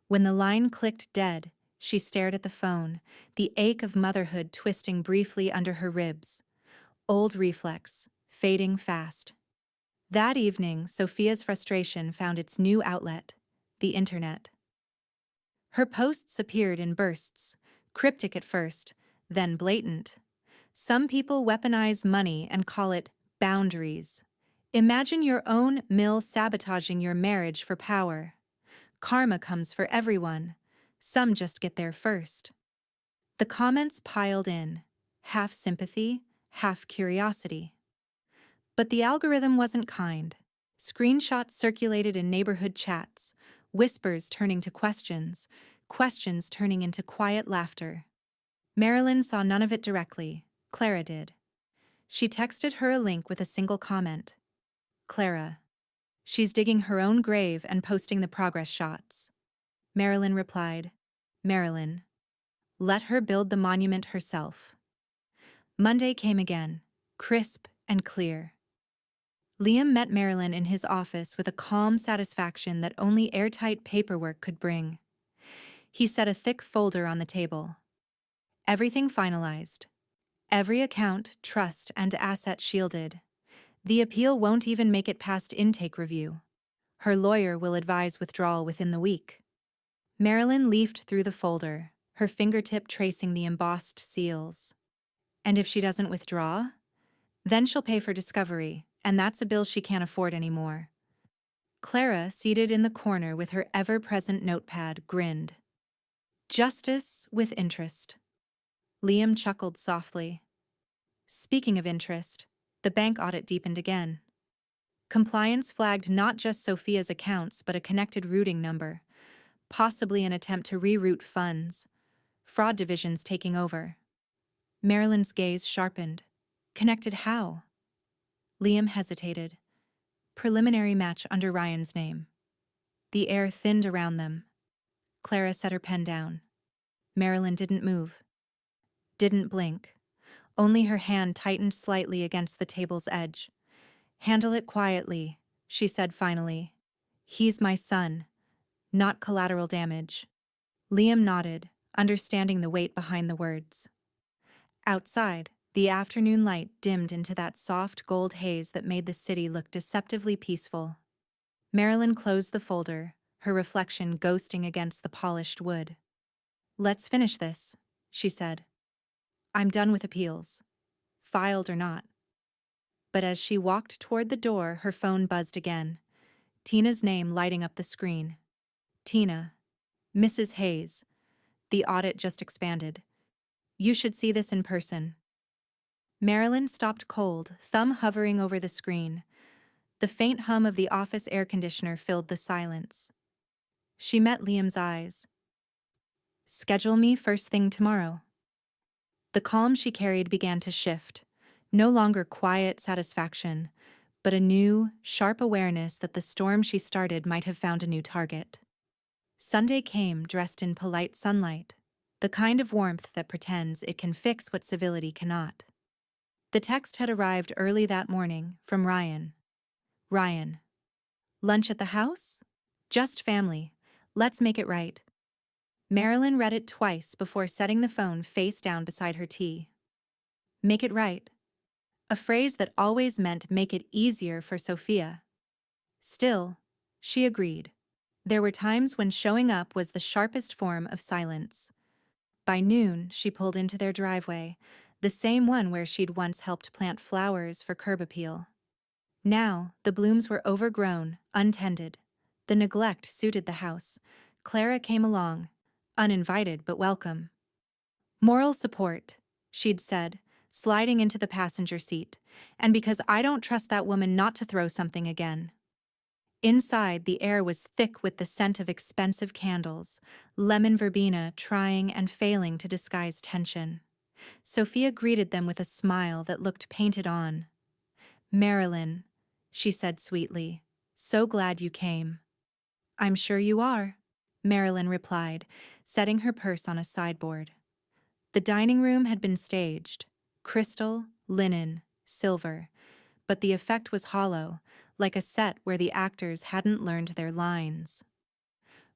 When the line clicked dead, she stared at the phone, the ache of motherhood twisting briefly under her ribs. Old reflex, fading fast. That evening, Sophia's frustration found its new outlet, the internet. Her posts appeared in bursts, cryptic at first, then blatant. Some people weaponize money and call it boundaries. Imagine your own mill sabotaging your marriage for power. Karma comes for everyone. Some just get there first. The comments piled in, half sympathy, half curiosity. But the algorithm wasn't kind. Screenshots circulated in neighborhood chats, whispers turning to questions, questions turning into quiet laughter. Marilyn saw none of it directly. Clara did. She texted her a link with a single comment. Clara. She's digging her own grave and posting the progress shots. Marilyn replied, Marilyn. Let her build the monument herself. Monday came again, crisp and clear. Liam met Marilyn in his office with a calm satisfaction that only airtight paperwork could bring. He set a thick folder on the table. Everything finalized. Every account, trust, and asset shielded. The appeal won't even make it past intake review. Her lawyer will advise withdrawal within the week. Marilyn leafed through the folder, her fingertip tracing the embossed seals. And if she doesn't withdraw? Then she'll pay for discovery, and that's a bill she can't afford anymore. Clara, seated in the corner with her ever-present notepad, grinned. Justice with interest. Liam chuckled softly. Speaking of interest, the bank audit deepened again. Compliance flagged not just Sophia's accounts but a connected routing number, possibly an attempt to reroute funds. Fraud divisions taking over. Marilyn's gaze sharpened. Connected how? Liam hesitated. Preliminary match under Ryan's name. The air thinned around them. Clara set her pen down. Marilyn didn't move. Didn't blink. Only her hand tightened slightly against the table's edge. Handle it quietly, she said finally. He's my son, not collateral damage. Liam nodded, understanding the weight behind the words. Outside, the afternoon light dimmed into that soft gold haze that made the city look deceptively peaceful. Marilyn closed the folder, her reflection ghosting against the polished wood. Let's finish this, she said. I'm done with appeals, filed or not. But as she walked toward the door, her phone buzzed again, Tina's name lighting up the screen. Tina. Mrs. Hayes. The audit just expanded. You should see this in person. Marilyn stopped cold, thumb hovering over the screen. The faint hum of the office air conditioner filled the silence. She met Liam's eyes. Schedule me first thing tomorrow. The calm she carried began to shift, no longer quiet satisfaction, but a new, sharp awareness that the storm she started might have found a new target. Sunday came dressed in polite sunlight, the kind of warmth that pretends it can fix what civility cannot. The text had arrived early that morning from Ryan. Ryan, Lunch at the house? Just family. Let's make it right. Marilyn read it twice before setting the phone face down beside her tea. Make it right. A phrase that always meant make it easier for Sophia. Still, she agreed. There were times when showing up was the sharpest form of silence. By noon, she pulled into their driveway, the same one where she'd once helped plant flowers for curb appeal. Now, the blooms were overgrown, untended. The neglect suited the house. Clara came along, uninvited but welcome. Moral support, she'd said, sliding into the passenger seat, and because I don't trust that woman not to throw something again. Inside, the air was thick with the scent of expensive candles, lemon verbena trying and failing to disguise tension. Sophia greeted them with a smile that looked painted on. Marilyn, she said sweetly, so glad you came. I'm sure you are, Marilyn replied, setting her purse on a sideboard. The dining room had been staged, crystal, linen, silver, but the effect was hollow, like a set where the actors hadn't learned their lines.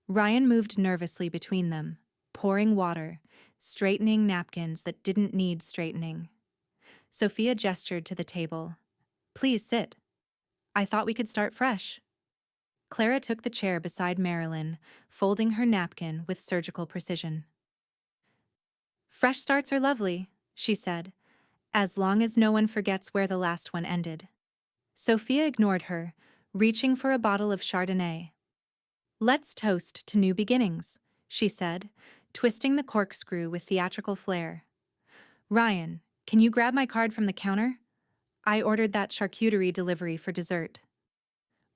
Ryan moved nervously between them, pouring water, straightening napkins that didn't need straightening. Sophia gestured to the table. Please sit. I thought we could start fresh. Clara took the chair beside Marilyn, folding her napkin with surgical precision. Fresh starts are lovely, she said, as long as no one forgets where the last one ended. Sophia ignored her, reaching for a bottle of Chardonnay. Let's toast to new beginnings, she said, twisting the corkscrew with theatrical flair. Ryan, can you grab my card from the counter? I ordered that charcuterie delivery for dessert.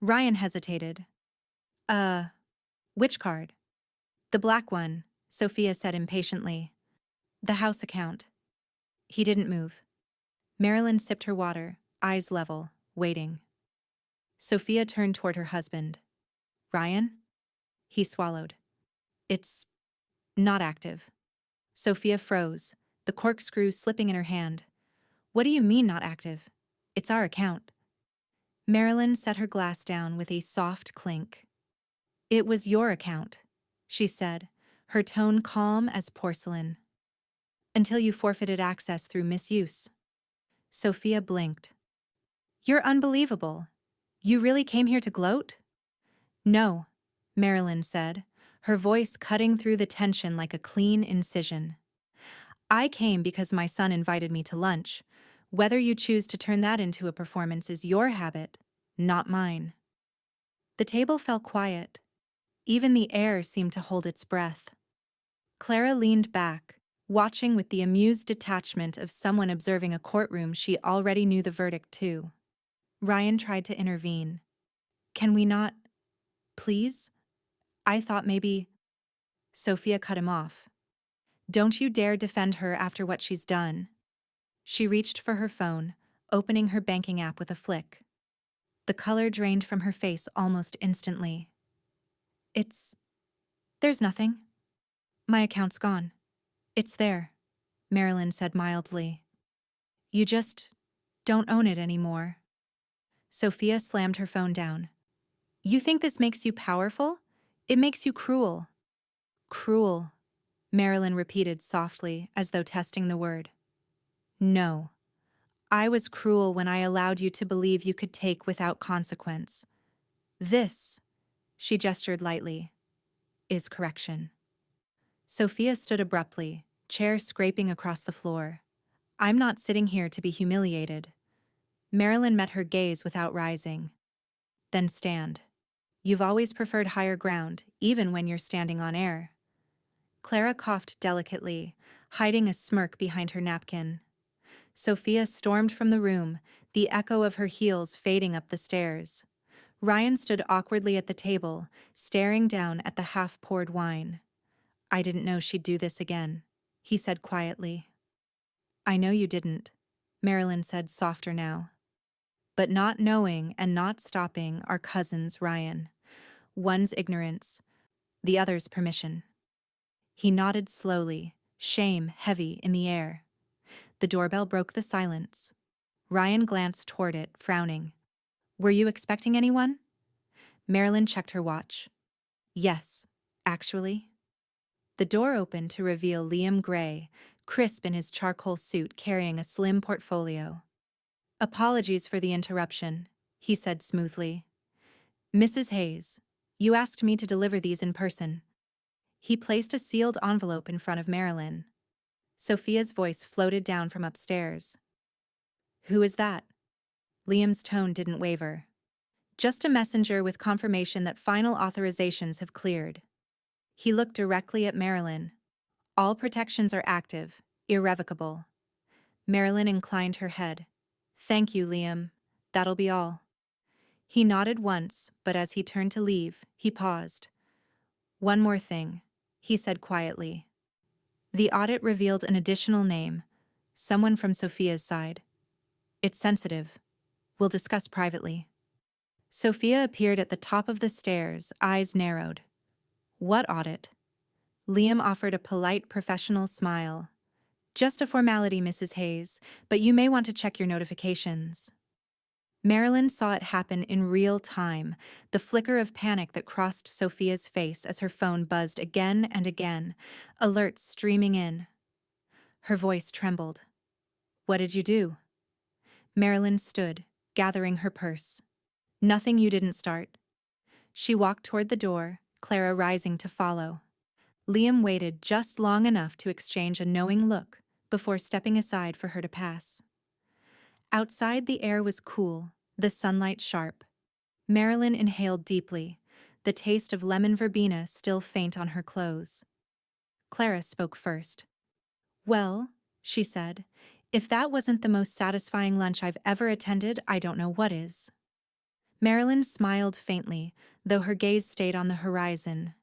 Ryan hesitated. Which card? The black one, Sophia said impatiently. The house account. He didn't move. Marilyn sipped her water, eyes level, waiting. Sophia turned toward her husband. Ryan? He swallowed. It's not active. Sophia froze, the corkscrew slipping in her hand. What do you mean not active? It's our account. Marilyn set her glass down with a soft clink. It was your account, she said, her tone calm as porcelain. Until you forfeited access through misuse. Sophia blinked. You're unbelievable. You really came here to gloat? No, Marilyn said, her voice cutting through the tension like a clean incision. I came because my son invited me to lunch. Whether you choose to turn that into a performance is your habit, not mine. The table fell quiet. Even the air seemed to hold its breath. Clara leaned back, watching with the amused detachment of someone observing a courtroom she already knew the verdict to. Ryan tried to intervene. Can we not, please? I thought maybe... Sophia cut him off. Don't you dare defend her after what she's done. She reached for her phone, opening her banking app with a flick. The color drained from her face almost instantly. There's nothing. My account's gone. It's there, Marilyn said mildly. You just don't own it anymore. Sophia slammed her phone down. You think this makes you powerful? It makes you cruel. Cruel, Marilyn repeated softly, as though testing the word. No. I was cruel when I allowed you to believe you could take without consequence. This, she gestured lightly, is correction. Sophia stood abruptly, chair scraping across the floor. I'm not sitting here to be humiliated. Marilyn met her gaze without rising. Then stand. You've always preferred higher ground, even when you're standing on air. Clara coughed delicately, hiding a smirk behind her napkin. Sophia stormed from the room, the echo of her heels fading up the stairs. Ryan stood awkwardly at the table, staring down at the half-poured wine. I didn't know she'd do this again, he said quietly. I know you didn't, Marilyn said softer now. But not knowing and not stopping are cousins, Ryan. One's ignorance, the other's permission. He nodded slowly, shame heavy in the air. The doorbell broke the silence. Ryan glanced toward it, frowning. Were you expecting anyone? Marilyn checked her watch. Yes, actually. The door opened to reveal Liam Gray, crisp in his charcoal suit carrying a slim portfolio. Apologies for the interruption, he said smoothly. Mrs. Hayes, you asked me to deliver these in person. He placed a sealed envelope in front of Marilyn. Sophia's voice floated down from upstairs. Who is that? Liam's tone didn't waver. Just a messenger with confirmation that final authorizations have cleared. He looked directly at Marilyn. All protections are active, irrevocable. Marilyn inclined her head. Thank you, Liam. That'll be all. He nodded once, but as he turned to leave, he paused. One more thing, he said quietly. The audit revealed an additional name, someone from Sophia's side. It's sensitive. We'll discuss privately. Sophia appeared at the top of the stairs, eyes narrowed. What audit? Liam offered a polite, professional smile. Just a formality, Mrs. Hayes, but you may want to check your notifications. Marilyn saw it happen in real time, the flicker of panic that crossed Sophia's face as her phone buzzed again and again, alerts streaming in. Her voice trembled. What did you do? Marilyn stood, gathering her purse. Nothing you didn't start. She walked toward the door, Clara rising to follow. Liam waited just long enough to exchange a knowing look before stepping aside for her to pass. Outside, the air was cool, the sunlight sharp. Marilyn inhaled deeply, the taste of lemon verbena still faint on her clothes. Clara spoke first. Well, she said, if that wasn't the most satisfying lunch I've ever attended, I don't know what is. Marilyn smiled faintly, though her gaze stayed on the horizon.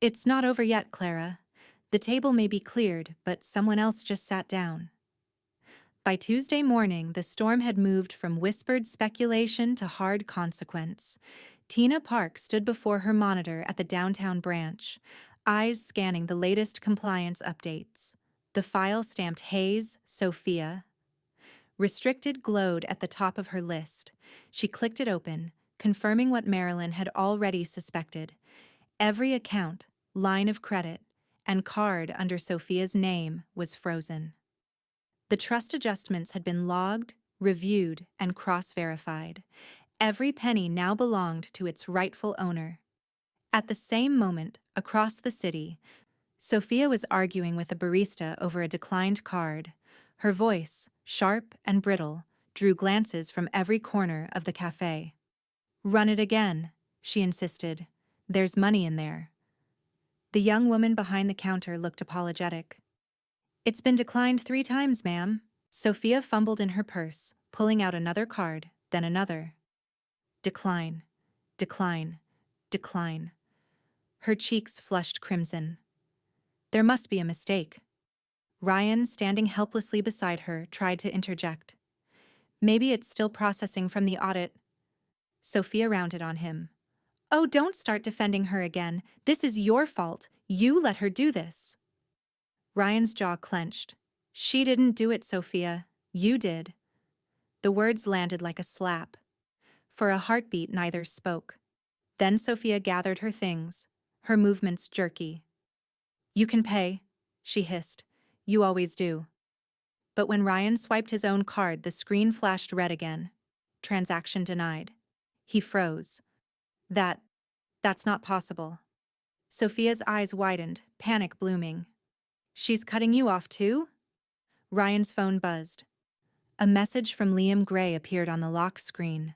It's not over yet, Clara. The table may be cleared, but someone else just sat down. By Tuesday morning, the storm had moved from whispered speculation to hard consequence. Tina Park stood before her monitor at the downtown branch, eyes scanning the latest compliance updates. The file stamped Hayes, Sophia. Restricted glowed at the top of her list. She clicked it open, confirming what Marilyn had already suspected. Every account, line of credit, and card under Sophia's name was frozen. The trust adjustments had been logged, reviewed, and cross-verified. Every penny now belonged to its rightful owner. At the same moment, across the city, Sophia was arguing with a barista over a declined card. Her voice, sharp and brittle, drew glances from every corner of the cafe. Run it again, she insisted. There's money in there. The young woman behind the counter looked apologetic. It's been declined 3 times, ma'am. Sophia fumbled in her purse, pulling out another card, then another. Decline, decline, decline. Her cheeks flushed crimson. There must be a mistake. Ryan, standing helplessly beside her, tried to interject. Maybe it's still processing from the audit. Sophia rounded on him. Oh, don't start defending her again. This is your fault. You let her do this. Ryan's jaw clenched. She didn't do it, Sophia. You did. The words landed like a slap. For a heartbeat, neither spoke. Then Sophia gathered her things, her movements jerky. You can pay, she hissed. You always do. But when Ryan swiped his own card, the screen flashed red again. Transaction denied. He froze. That's not possible. Sophia's eyes widened, panic blooming. She's cutting you off too? Ryan's phone buzzed. A message from Liam Gray appeared on the lock screen.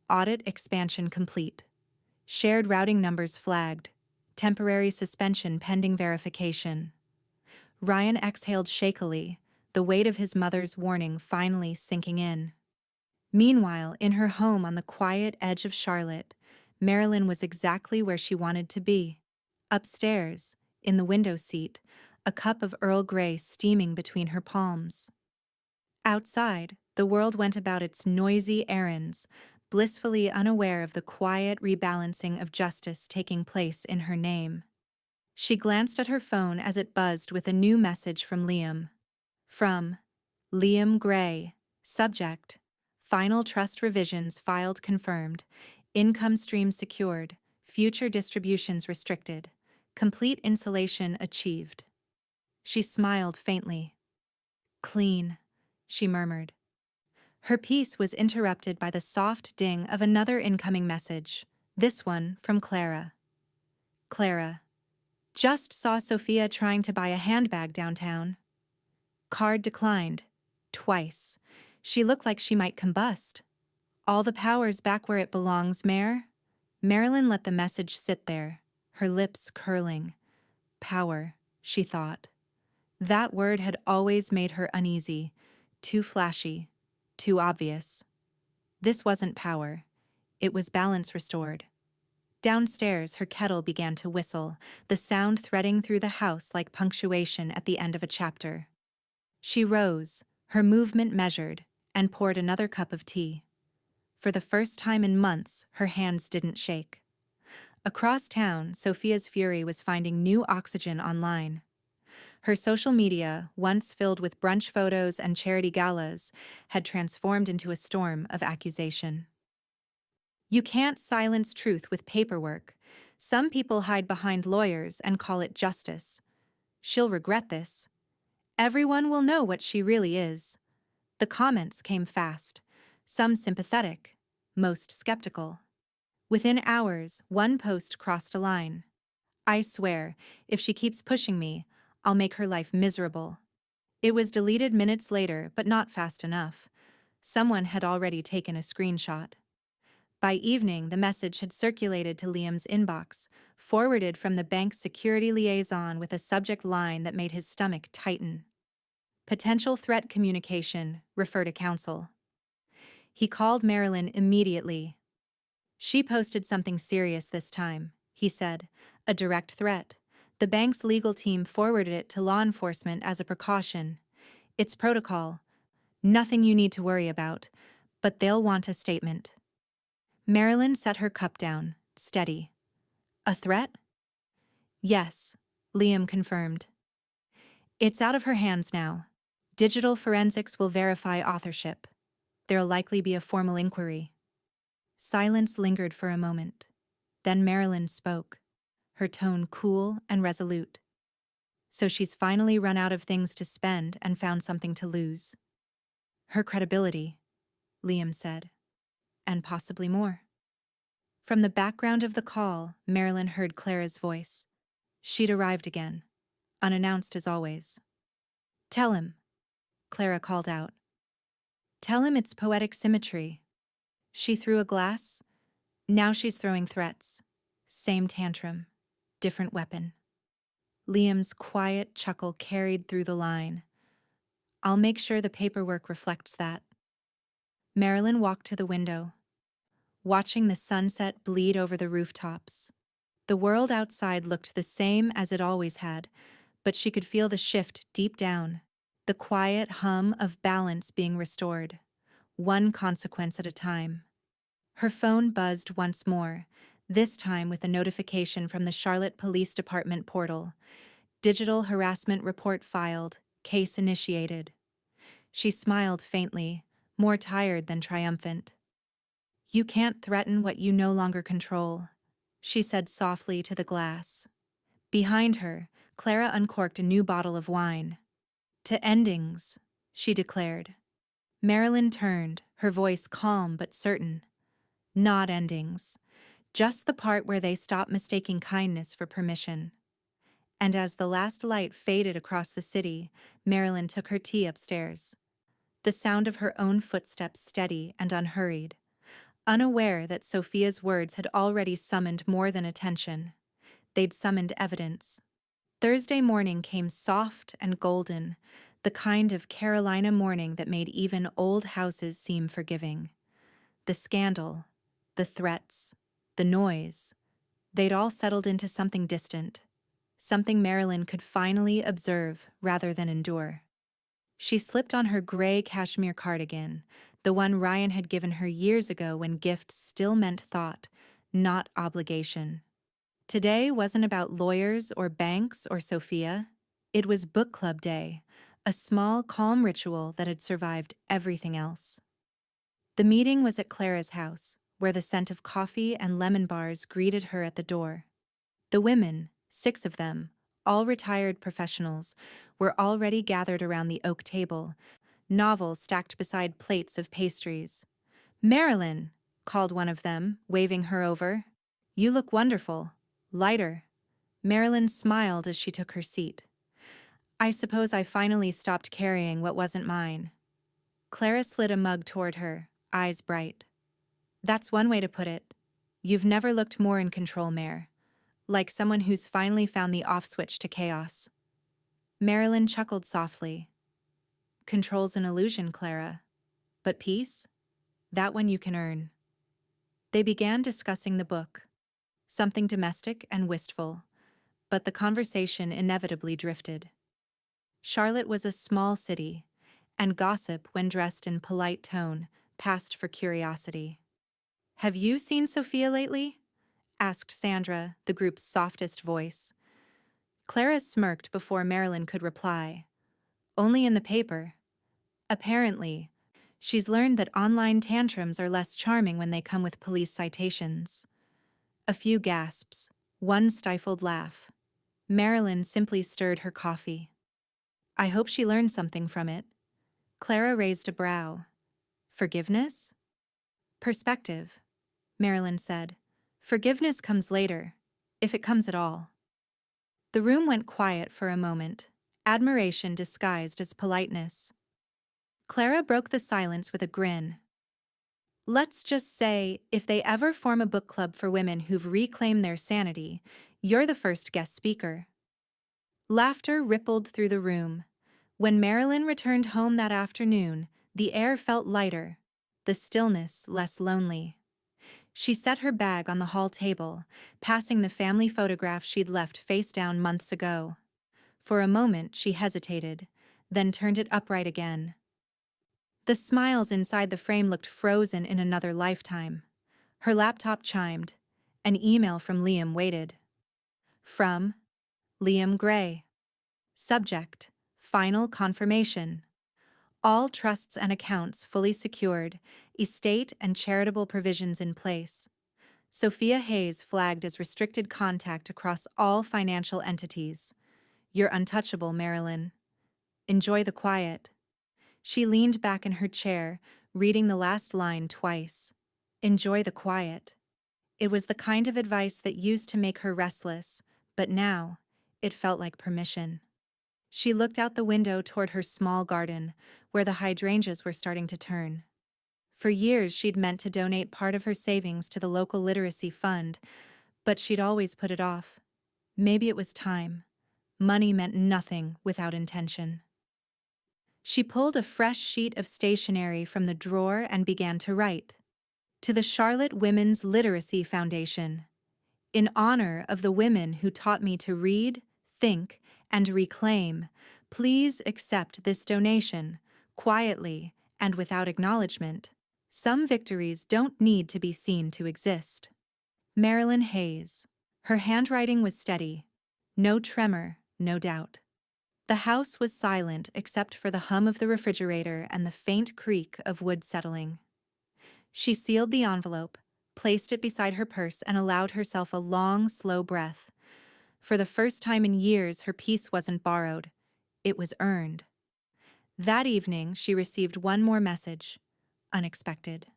Audit expansion complete. Shared routing numbers flagged. Temporary suspension pending verification. Ryan exhaled shakily, the weight of his mother's warning finally sinking in. Meanwhile, in her home on the quiet edge of Charlotte, Marilyn was exactly where she wanted to be. Upstairs, in the window seat, a cup of Earl Grey steaming between her palms. Outside, the world went about its noisy errands, blissfully unaware of the quiet rebalancing of justice taking place in her name. She glanced at her phone as it buzzed with a new message from Liam. From Liam Gray, subject, final trust revisions filed confirmed, Income streams secured, future distributions restricted, complete insulation achieved. She smiled faintly. Clean, she murmured. Her peace was interrupted by the soft ding of another incoming message, this one from Clara. Clara. Just saw Sophia trying to buy a handbag downtown. Card declined. Twice. She looked like she might combust. All the power's back where it belongs, Mare. Marilyn let the message sit there, her lips curling. Power, she thought. That word had always made her uneasy, too flashy, too obvious. This wasn't power. It was balance restored. Downstairs, her kettle began to whistle, the sound threading through the house like punctuation at the end of a chapter. She rose, her movement measured, and poured another cup of tea. For the first time in months, her hands didn't shake. Across town, Sophia's fury was finding new oxygen online. Her social media, once filled with brunch photos and charity galas, had transformed into a storm of accusation. You can't silence truth with paperwork. Some people hide behind lawyers and call it justice. She'll regret this. Everyone will know what she really is. The comments came fast, some sympathetic, most skeptical. Within hours, one post crossed a line. I swear, if she keeps pushing me, I'll make her life miserable. It was deleted minutes later, but not fast enough. Someone had already taken a screenshot. By evening, the message had circulated to Liam's inbox, forwarded from the bank's security liaison with a subject line that made his stomach tighten. Potential threat communication, refer to counsel. He called Marilyn immediately. She posted something serious this time, he said, a direct threat. The bank's legal team forwarded it to law enforcement as a precaution. It's protocol. Nothing you need to worry about, but they'll want a statement. Marilyn set her cup down, steady. A threat? Yes, Liam confirmed. It's out of her hands now. Digital forensics will verify authorship. There'll likely be a formal inquiry. Silence lingered for a moment. Then Marilyn spoke, her tone cool and resolute. So she's finally run out of things to spend and found something to lose. Her credibility, Liam said, and possibly more. From the background of the call, Marilyn heard Clara's voice. She'd arrived again, unannounced as always. Tell him, Clara called out. Tell him it's poetic symmetry. She threw a glass. Now she's throwing threats. Same tantrum, different weapon. Liam's quiet chuckle carried through the line. I'll make sure the paperwork reflects that. Marilyn walked to the window, watching the sunset bleed over the rooftops. The world outside looked the same as it always had, but she could feel the shift deep down, the quiet hum of balance being restored, one consequence at a time. Her phone buzzed once more, this time with a notification from the Charlotte Police Department portal. Digital harassment report filed, case initiated. She smiled faintly, more tired than triumphant. You can't threaten what you no longer control, she said softly to the glass. Behind her, Clara uncorked a new bottle of wine. To endings, she declared. Marilyn turned, her voice calm but certain. Not endings. Just the part where they stop mistaking kindness for permission. And as the last light faded across the city, Marilyn took her tea upstairs. The sound of her own footsteps steady and unhurried, unaware that Sophia's words had already summoned more than attention. They'd summoned evidence. Thursday morning came soft and golden, the kind of Carolina morning that made even old houses seem forgiving. The scandal, the threats, the noise, they'd all settled into something distant, something Marilyn could finally observe rather than endure. She slipped on her gray cashmere cardigan, the one Ryan had given her years ago when gifts still meant thought, not obligation. Today wasn't about lawyers or banks or Sophia. It was book club day, a small, calm ritual that had survived everything else. The meeting was at Clara's house, where the scent of coffee and lemon bars greeted her at the door. The women, 6 of them, all retired professionals, were already gathered around the oak table, novels stacked beside plates of pastries. "Marilyn," called one of them, waving her over. "You look wonderful. Lighter." Marilyn smiled as she took her seat. "I suppose I finally stopped carrying what wasn't mine." Clara slid a mug toward her, eyes bright. "That's one way to put it. You've never looked more in control, Mare. Like someone who's finally found the off switch to chaos." Marilyn chuckled softly. "Control's an illusion, Clara. But peace? That one you can earn." They began discussing the book. Something domestic and wistful, but the conversation inevitably drifted. Charlotte was a small city, and gossip, when dressed in polite tone, passed for curiosity. "Have you seen Sophia lately?" asked Sandra, the group's softest voice. Clara smirked before Marilyn could reply. "Only in the paper. Apparently, she's learned that online tantrums are less charming when they come with police citations." A few gasps, one stifled laugh. Marilyn simply stirred her coffee. "I hope she learned something from it." Clara raised a brow. "Forgiveness?" "Perspective," Marilyn said. "Forgiveness comes later, if it comes at all." The room went quiet for a moment, admiration disguised as politeness. Clara broke the silence with a grin. "Let's just say, if they ever form a book club for women who've reclaimed their sanity, you're the first guest speaker." Laughter rippled through the room. When Marilyn returned home that afternoon, the air felt lighter, the stillness less lonely. She set her bag on the hall table, passing the family photograph she'd left face down months ago. For a moment she hesitated, then turned it upright again. The smiles inside the frame looked frozen in another lifetime. Her laptop chimed. An email from Liam waited. From Liam Gray. Subject: Final confirmation. All trusts and accounts fully secured, estate and charitable provisions in place. Sophia Hayes flagged as restricted contact across all financial entities. You're untouchable, Marilyn. Enjoy the quiet. She leaned back in her chair, reading the last line twice. Enjoy the quiet. It was the kind of advice that used to make her restless, but now, it felt like permission. She looked out the window toward her small garden, where the hydrangeas were starting to turn. For years she'd meant to donate part of her savings to the local literacy fund, but she'd always put it off. Maybe it was time. Money meant nothing without intention. She pulled a fresh sheet of stationery from the drawer and began to write. To the Charlotte Women's Literacy Foundation. In honor of the women who taught me to read, think, and reclaim, please accept this donation, quietly and without acknowledgement. Some victories don't need to be seen to exist. Marilyn Hayes. Her handwriting was steady. No tremor, no doubt. The house was silent except for the hum of the refrigerator and the faint creak of wood settling. She sealed the envelope, placed it beside her purse, and allowed herself a long, slow breath. For the first time in years, her peace wasn't borrowed. It was earned. That evening, she received one more message. Unexpected.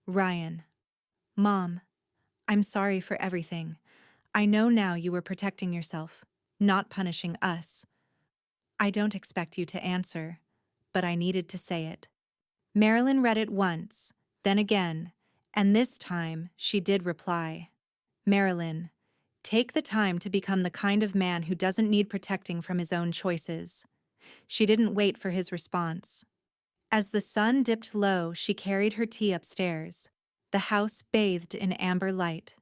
Ryan. Mom, I'm sorry for everything. I know now you were protecting yourself, not punishing us. I don't expect you to answer, but I needed to say it. Marilyn read it once, then again, and this time she did reply. Marilyn, take the time to become the kind of man who doesn't need protecting from his own choices. She didn't wait for his response. As the sun dipped low, she carried her tea upstairs. The house bathed in amber light.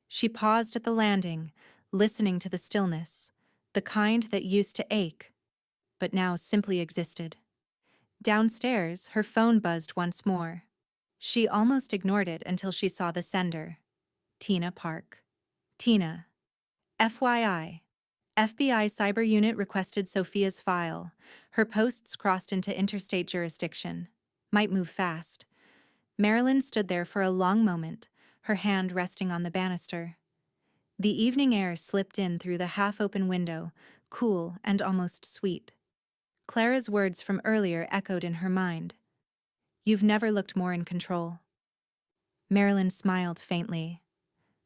She paused at the landing, listening to the stillness, the kind that used to ache, but now simply existed. Downstairs, her phone buzzed once more. She almost ignored it until she saw the sender. Tina Park. Tina. FYI. FBI Cyber Unit requested Sophia's file. Her posts crossed into interstate jurisdiction. Might move fast. Marilyn stood there for a long moment, her hand resting on the banister. The evening air slipped in through the half-open window, cool and almost sweet. Clara's words from earlier echoed in her mind. "You've never looked more in control." Marilyn smiled faintly.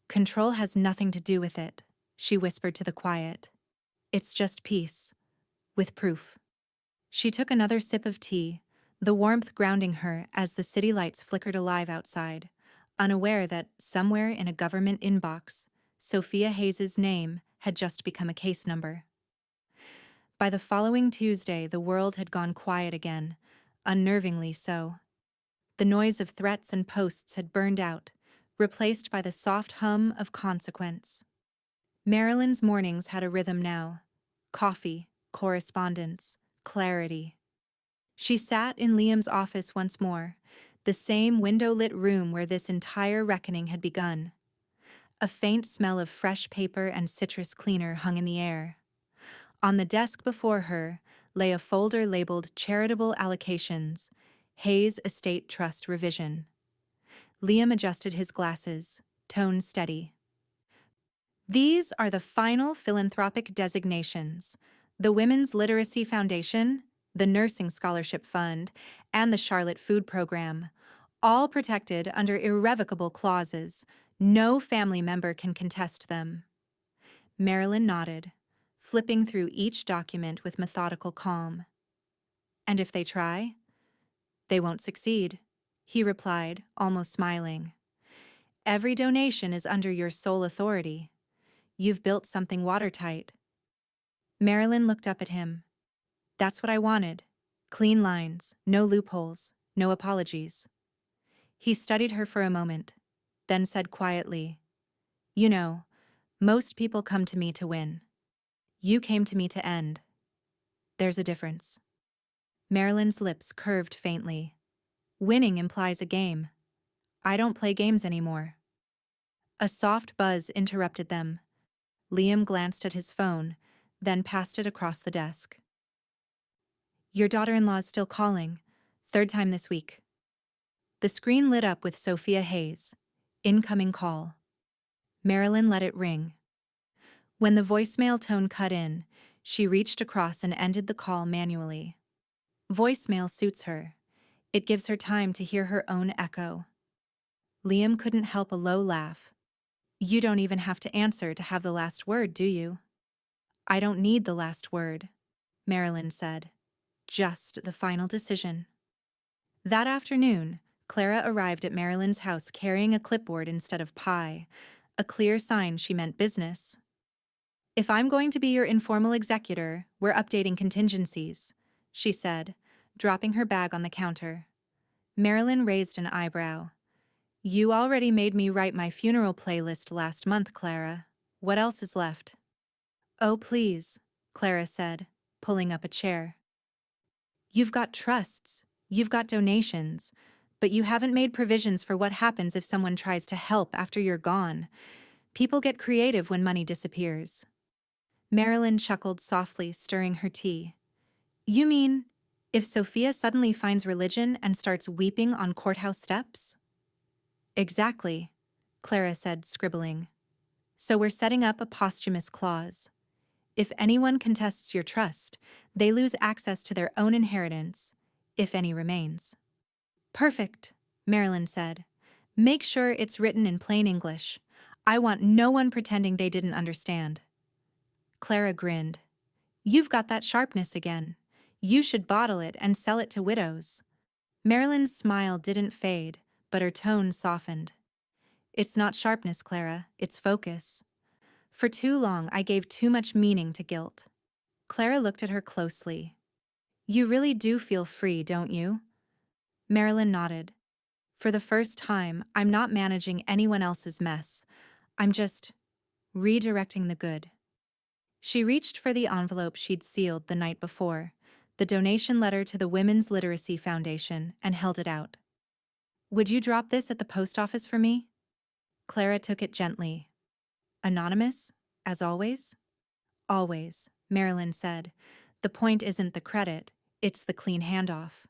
"Control has nothing to do with it," she whispered to the quiet. "It's just peace, with proof." She took another sip of tea, the warmth grounding her as the city lights flickered alive outside, unaware that, somewhere in a government inbox, Sophia Hayes's name had just become a case number. By the following Tuesday, the world had gone quiet again, unnervingly so. The noise of threats and posts had burned out, replaced by the soft hum of consequence. Marilyn's mornings had a rhythm now. Coffee, correspondence, clarity. She sat in Liam's office once more, the same window-lit room where this entire reckoning had begun. A faint smell of fresh paper and citrus cleaner hung in the air. On the desk before her lay a folder labeled Charitable Allocations, Hayes Estate Trust Revision. Liam adjusted his glasses, tone steady. "These are the final philanthropic designations: the Women's Literacy Foundation, the Nursing Scholarship Fund, and the Charlotte Food Program, all protected under irrevocable clauses. No family member can contest them." Marilyn nodded, flipping through each document with methodical calm. "And if they try?" "They won't succeed," he replied, almost smiling. "Every donation is under your sole authority. You've built something watertight." Marilyn looked up at him. "That's what I wanted. Clean lines, no loopholes, no apologies." He studied her for a moment, then said quietly, "You know, most people come to me to win. You came to me to end. There's a difference." Marilyn's lips curved faintly. "Winning implies a game. I don't play games anymore." A soft buzz interrupted them. Liam glanced at his phone, then passed it across the desk. "Your daughter-in-law's still calling. Third time this week." The screen lit up with Sophia Hayes. Incoming call. Marilyn let it ring. When the voicemail tone cut in, she reached across and ended the call manually. Voicemail suits her. It gives her time to hear her own echo. Liam couldn't help a low laugh. "You don't even have to answer to have the last word, do you?" "I don't need the last word," Marilyn said. "Just the final decision." That afternoon, Clara arrived at Marilyn's house carrying a clipboard instead of pie, a clear sign she meant business. "If I'm going to be your informal executor, we're updating contingencies," she said, dropping her bag on the counter. Marilyn raised an eyebrow. "You already made me write my funeral playlist last month, Clara. What else is left?" "Oh, please," Clara said, pulling up a chair. "You've got trusts, you've got donations, but you haven't made provisions for what happens if someone tries to help after you're gone. People get creative when money disappears." Marilyn chuckled softly, stirring her tea. "You mean, if Sophia suddenly finds religion and starts weeping on courthouse steps?" "Exactly," Clara said, scribbling. "So we're setting up a posthumous clause. If anyone contests your trust, they lose access to their own inheritance, if any remains." "Perfect," Marilyn said. "Make sure it's written in plain English. I want no one pretending they didn't understand." Clara grinned. "You've got that sharpness again. You should bottle it and sell it to widows." Marilyn's smile didn't fade, but her tone softened. "It's not sharpness, Clara, it's focus. For too long I gave too much meaning to guilt." Clara looked at her closely. "You really do feel free, don't you?" Marilyn nodded. "For the first time, I'm not managing anyone else's mess. I'm just redirecting the good." She reached for the envelope she'd sealed the night before, the donation letter to the Women's Literacy Foundation, and held it out. "Would you drop this at the post office for me?" Clara took it gently. "Anonymous, as always?" "Always," Marilyn said. "The point isn't the credit, it's the clean handoff."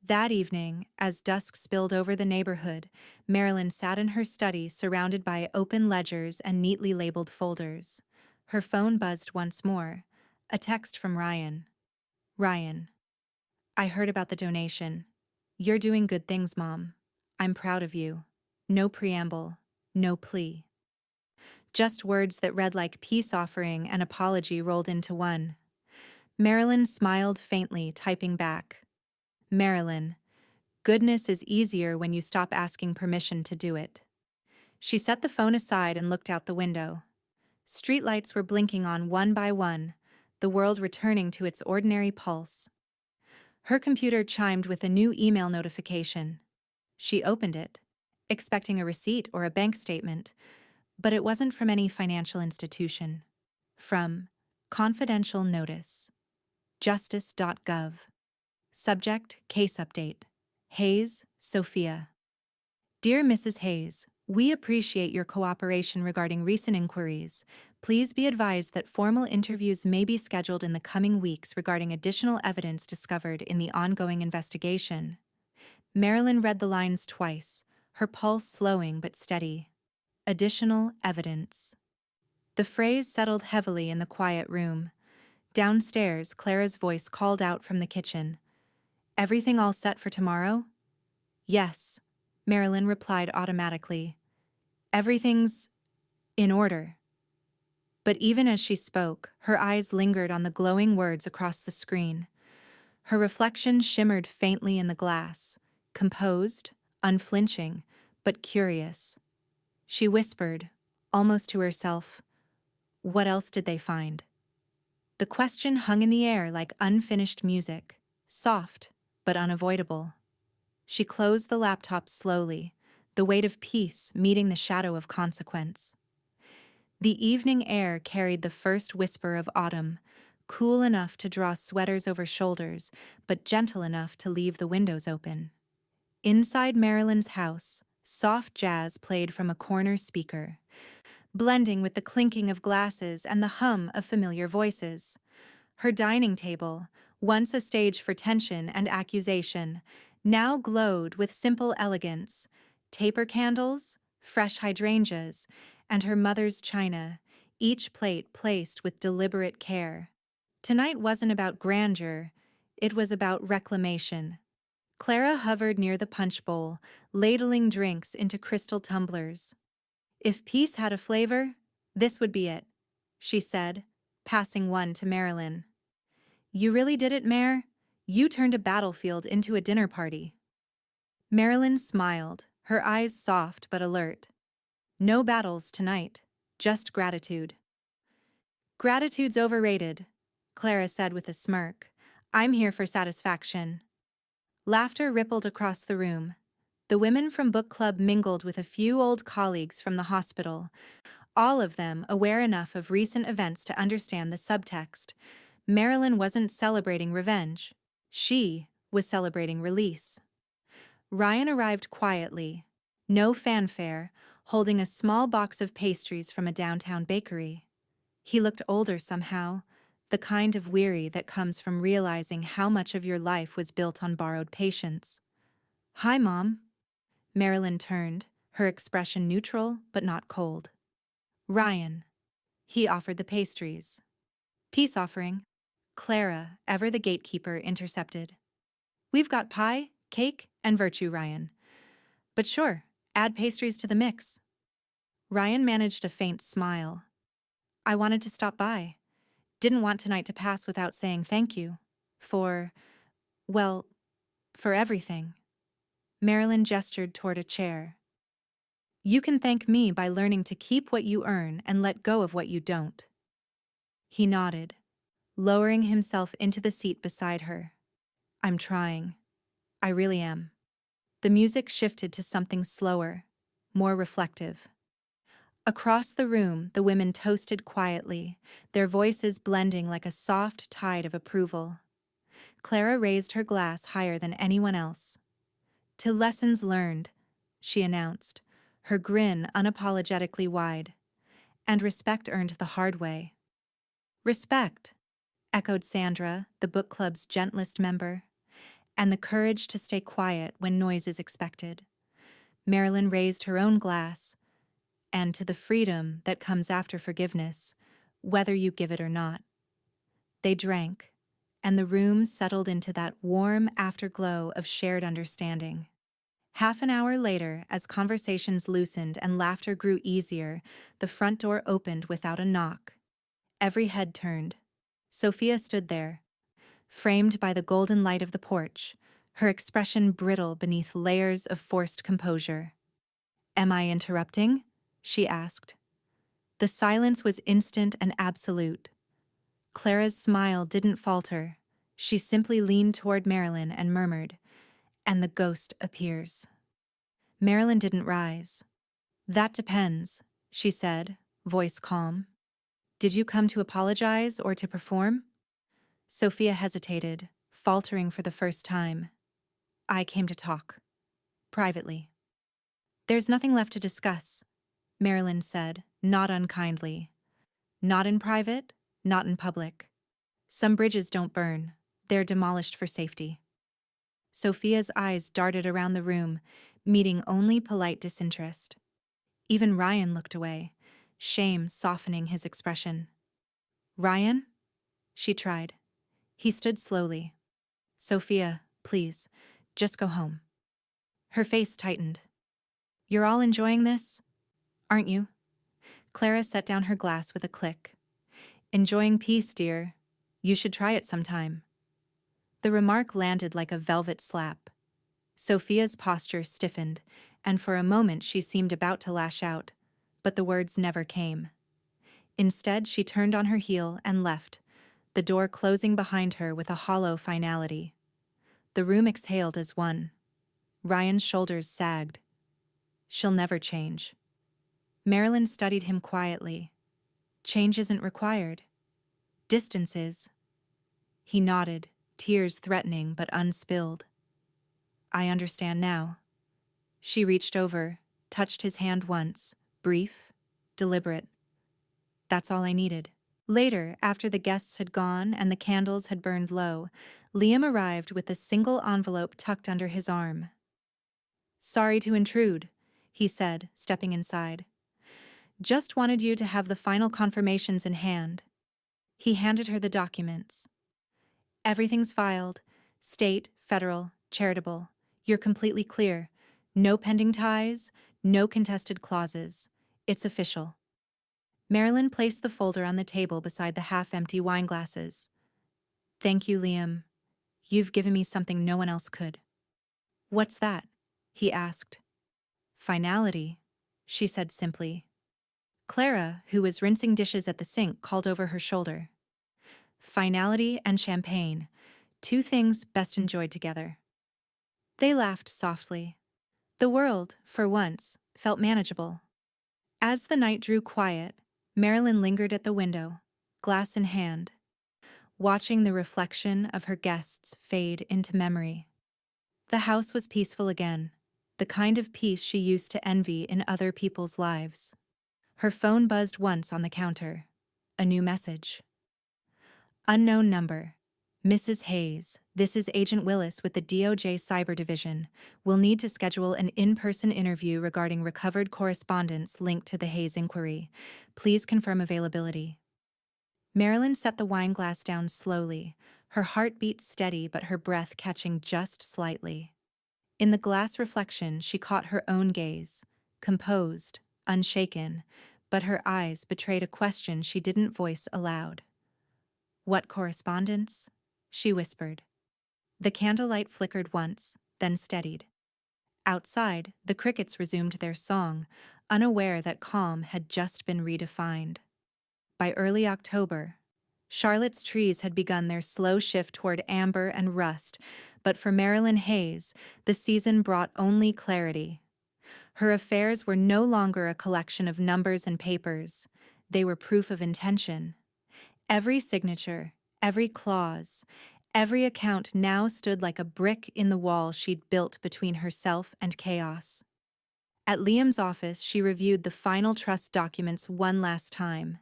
That evening, as dusk spilled over the neighborhood, Marilyn sat in her study surrounded by open ledgers and neatly labeled folders. Her phone buzzed once more. A text from Ryan. Ryan, I heard about the donation. You're doing good things, Mom. I'm proud of you. No preamble, no plea. Just words that read like peace offering and apology rolled into one. Marilyn smiled faintly, typing back. Marilyn, goodness is easier when you stop asking permission to do it. She set the phone aside and looked out the window. Streetlights were blinking on one by one, the world returning to its ordinary pulse. Her computer chimed with a new email notification. She opened it, expecting a receipt or a bank statement, but it wasn't from any financial institution. From Confidential Notice. Justice.gov. Subject, Case Update. Hayes, Sophia. Dear Mrs. Hayes, we appreciate your cooperation regarding recent inquiries. Please be advised that formal interviews may be scheduled in the coming weeks regarding additional evidence discovered in the ongoing investigation. Marilyn read the lines twice, her pulse slowing but steady. Additional evidence. The phrase settled heavily in the quiet room. Downstairs, Clara's voice called out from the kitchen. Everything all set for tomorrow? Yes, Marilyn replied automatically. Everything's in order. But even as she spoke, her eyes lingered on the glowing words across the screen. Her reflection shimmered faintly in the glass, composed, unflinching, but curious. She whispered, almost to herself, what else did they find? The question hung in the air like unfinished music, soft but unavoidable. She closed the laptop slowly, the weight of peace meeting the shadow of consequence. The evening air carried the first whisper of autumn, cool enough to draw sweaters over shoulders, but gentle enough to leave the windows open. Inside Marilyn's house, soft jazz played from a corner speaker, blending with the clinking of glasses and the hum of familiar voices. Her dining table, once a stage for tension and accusation, now glowed with simple elegance, taper candles, fresh hydrangeas, and her mother's china, each plate placed with deliberate care. Tonight wasn't about grandeur, it was about reclamation. Clara hovered near the punch bowl, ladling drinks into crystal tumblers. If peace had a flavor, this would be it, she said, passing one to Marilyn. You really did it, Mare. You turned a battlefield into a dinner party. Marilyn smiled, her eyes soft but alert. No battles tonight, just gratitude. Gratitude's overrated, Clara said with a smirk. I'm here for satisfaction. Laughter rippled across the room. The women from book club mingled with a few old colleagues from the hospital, all of them aware enough of recent events to understand the subtext. Marilyn wasn't celebrating revenge. She was celebrating release. Ryan arrived quietly, no fanfare, holding a small box of pastries from a downtown bakery. He looked older somehow, the kind of weary that comes from realizing how much of your life was built on borrowed patience. Hi, Mom. Marilyn turned, her expression neutral but not cold. Ryan. He offered the pastries. Peace offering. Clara, ever the gatekeeper, intercepted. We've got pie, cake, and virtue, Ryan. But sure, add pastries to the mix. Ryan managed a faint smile. I wanted to stop by. Didn't want tonight to pass without saying thank you. Well, for everything. Marilyn gestured toward a chair. You can thank me by learning to keep what you earn and let go of what you don't. He nodded, lowering himself into the seat beside her. I'm trying. I really am. The music shifted to something slower, more reflective. Across the room, the women toasted quietly, their voices blending like a soft tide of approval. Clara raised her glass higher than anyone else. To lessons learned, she announced, her grin unapologetically wide. And respect earned the hard way. Respect, echoed Sandra, the book club's gentlest member. and the courage to stay quiet when noise is expected. Marilyn raised her own glass, and to the freedom that comes after forgiveness, whether you give it or not. They drank, and the room settled into that warm afterglow of shared understanding. Half an hour later, as conversations loosened and laughter grew easier, the front door opened without a knock. Every head turned. Sophia stood there, framed by the golden light of the porch, her expression brittle beneath layers of forced composure. "Am I interrupting?" she asked. The silence was instant and absolute. Clara's smile didn't falter. She simply leaned toward Marilyn and murmured, "And the ghost appears." Marilyn didn't rise. "That depends," she said, voice calm. "Did you come to apologize or to perform?" Sophia hesitated, faltering for the first time. "I came to talk. Privately." "There's nothing left to discuss," Marilyn said, not unkindly. "Not in private, not in public. Some bridges don't burn. They're demolished for safety." Sophia's eyes darted around the room, meeting only polite disinterest. Even Ryan looked away, shame softening his expression. "Ryan?" she tried. He stood slowly. "Sophia, please, just go home." Her face tightened. "You're all enjoying this, aren't you?" Clara set down her glass with a click. "Enjoying peace, dear. You should try it sometime." The remark landed like a velvet slap. Sophia's posture stiffened, and for a moment she seemed about to lash out, but the words never came. Instead, she turned on her heel and left, the door closing behind her with a hollow finality. The room exhaled as one. Ryan's shoulders sagged. "She'll never change." Marilyn studied him quietly. "Change isn't required. Distance is." He nodded, tears threatening but unspilled. "I understand now." She reached over, touched his hand once, brief, deliberate. "That's all I needed." Later, after the guests had gone and the candles had burned low, Liam arrived with a single envelope tucked under his arm. "Sorry to intrude," he said, stepping inside. "Just wanted you to have the final confirmations in hand." He handed her the documents. "Everything's filed. State, federal, charitable. You're completely clear. No pending ties, no contested clauses. It's official." Marilyn placed the folder on the table beside the half-empty wine glasses. "Thank you, Liam. You've given me something no one else could." "What's that?" he asked. "Finality," she said simply. Clara, who was rinsing dishes at the sink, called over her shoulder. "Finality and champagne, two things best enjoyed together." They laughed softly. The world, for once, felt manageable. As the night drew quiet, Marilyn lingered at the window, glass in hand, watching the reflection of her guests fade into memory. The house was peaceful again, the kind of peace she used to envy in other people's lives. Her phone buzzed once on the counter. A new message. "Unknown number. Mrs. Hayes, this is Agent Willis with the DOJ Cyber Division. We'll need to schedule an in-person interview regarding recovered correspondence linked to the Hayes inquiry. Please confirm availability." Marilyn set the wine glass down slowly, her heartbeat steady but her breath catching just slightly. In the glass reflection, she caught her own gaze, composed, unshaken, but her eyes betrayed a question she didn't voice aloud. "What correspondence?" she whispered. The candlelight flickered once, then steadied. Outside, the crickets resumed their song, unaware that calm had just been redefined. By early October, Charlotte's trees had begun their slow shift toward amber and rust, but for Marilyn Hayes, the season brought only clarity. Her affairs were no longer a collection of numbers and papers. They were proof of intention. Every signature, every clause, every account now stood like a brick in the wall she'd built between herself and chaos. At Liam's office, she reviewed the final trust documents one last time.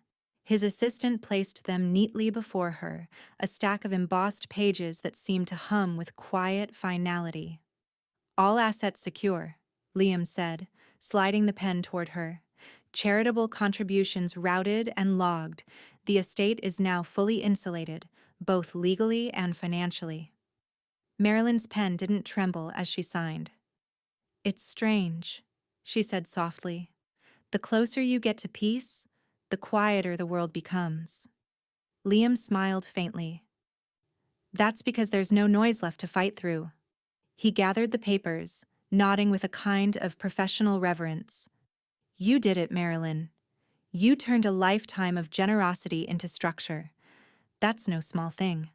His assistant placed them neatly before her, a stack of embossed pages that seemed to hum with quiet finality. All assets secure, Liam said, sliding the pen toward her. Charitable contributions routed and logged. The estate is now fully insulated, both legally and financially. Marilyn's pen didn't tremble as she signed. It's strange, she said softly. The closer you get to peace, the quieter the world becomes. Liam smiled faintly. That's because there's no noise left to fight through. He gathered the papers, nodding with a kind of professional reverence. You did it, Marilyn. You turned a lifetime of generosity into structure. That's no small thing.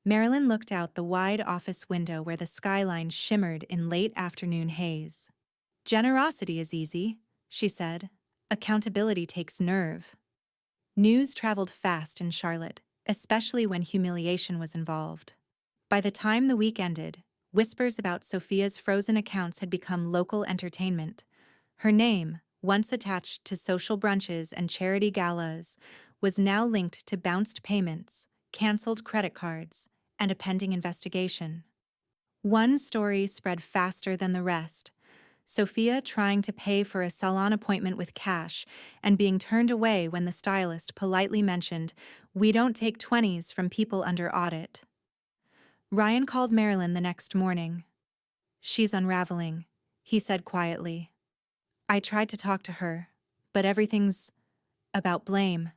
Marilyn looked out the wide office window where the skyline shimmered in late afternoon haze. Generosity is easy, she said. Accountability takes nerve. News traveled fast in Charlotte, especially when humiliation was involved. By the time the week ended, whispers about Sophia's frozen accounts had become local entertainment. Her name, once attached to social brunches and charity galas, was now linked to bounced payments, canceled credit cards, and a pending investigation. One story spread faster than the rest. Sophia trying to pay for a salon appointment with cash and being turned away when the stylist politely mentioned, "We don't take 20s from people under audit." Ryan called Marilyn the next morning. "She's unraveling," he said quietly. "I tried to talk to her, but everything's about blame,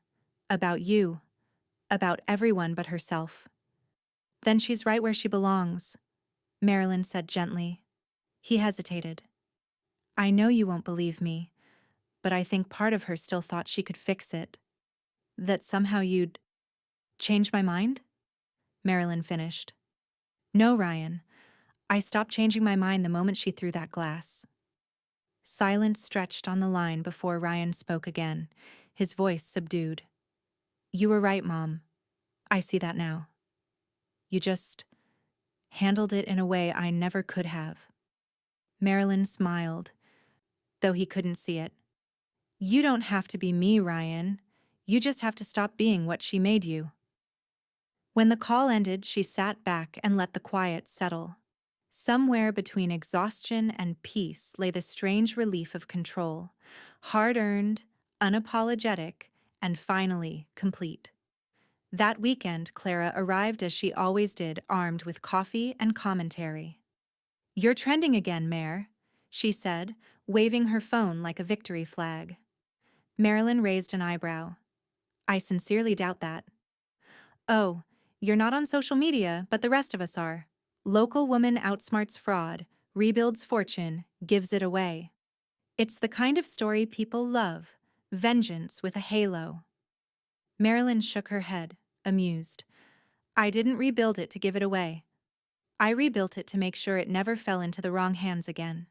about you, about everyone but herself." "Then she's right where she belongs," Marilyn said gently. He hesitated. "I know you won't believe me, but I think part of her still thought she could fix it. That somehow you'd change my mind?" Marilyn finished. "No, Ryan. I stopped changing my mind the moment she threw that glass." Silence stretched on the line before Ryan spoke again, his voice subdued. "You were right, Mom. I see that now. You just handled it in a way I never could have." Marilyn smiled, though he couldn't see it. "You don't have to be me, Ryan. You just have to stop being what she made you." When the call ended, she sat back and let the quiet settle. Somewhere between exhaustion and peace lay the strange relief of control, hard-earned, unapologetic, and finally complete. That weekend, Clara arrived as she always did, armed with coffee and commentary. "You're trending again, Mare," she said, waving her phone like a victory flag. Marilyn raised an eyebrow. "I sincerely doubt that." "Oh, you're not on social media, but the rest of us are. Local woman outsmarts fraud, rebuilds fortune, gives it away. It's the kind of story people love, vengeance with a halo." Marilyn shook her head, amused. "I didn't rebuild it to give it away. I rebuilt it to make sure it never fell into the wrong hands again."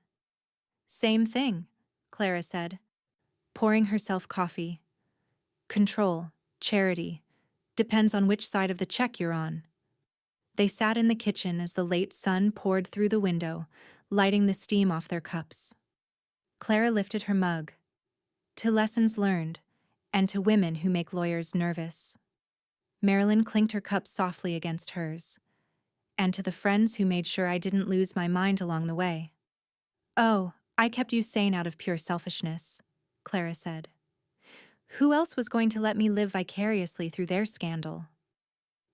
"Same thing," Clara said, pouring herself coffee. "Control, charity, depends on which side of the check you're on." They sat in the kitchen as the late sun poured through the window, lighting the steam off their cups. Clara lifted her mug. "To lessons learned, and to women who make lawyers nervous." Marilyn clinked her cup softly against hers. "And to the friends who made sure I didn't lose my mind along the way." "Oh, I kept you sane out of pure selfishness," Clara said. "Who else was going to let me live vicariously through their scandal?"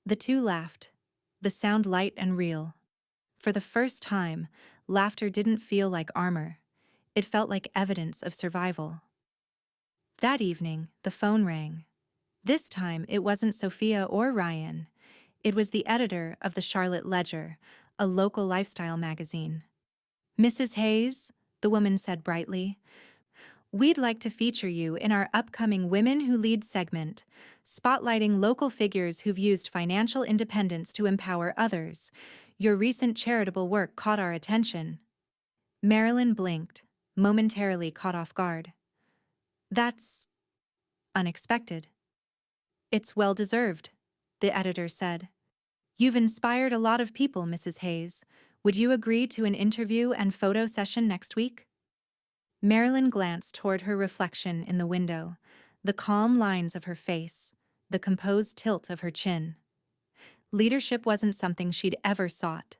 The two laughed, the sound light and real. For the first time, laughter didn't feel like armor. It felt like evidence of survival. That evening, the phone rang. This time, it wasn't Sophia or Ryan. It was the editor of the Charlotte Ledger, a local lifestyle magazine. "Mrs. Hayes," the woman said brightly, "we'd like to feature you in our upcoming Women Who Lead segment, spotlighting local figures who've used financial independence to empower others. Your recent charitable work caught our attention." Marilyn blinked, momentarily caught off guard. "That's unexpected." "It's well-deserved," the editor said. "You've inspired a lot of people, Mrs. Hayes. Would you agree to an interview and photo session next week?" Marilyn glanced toward her reflection in the window. The calm lines of her face, the composed tilt of her chin. Leadership wasn't something she'd ever sought.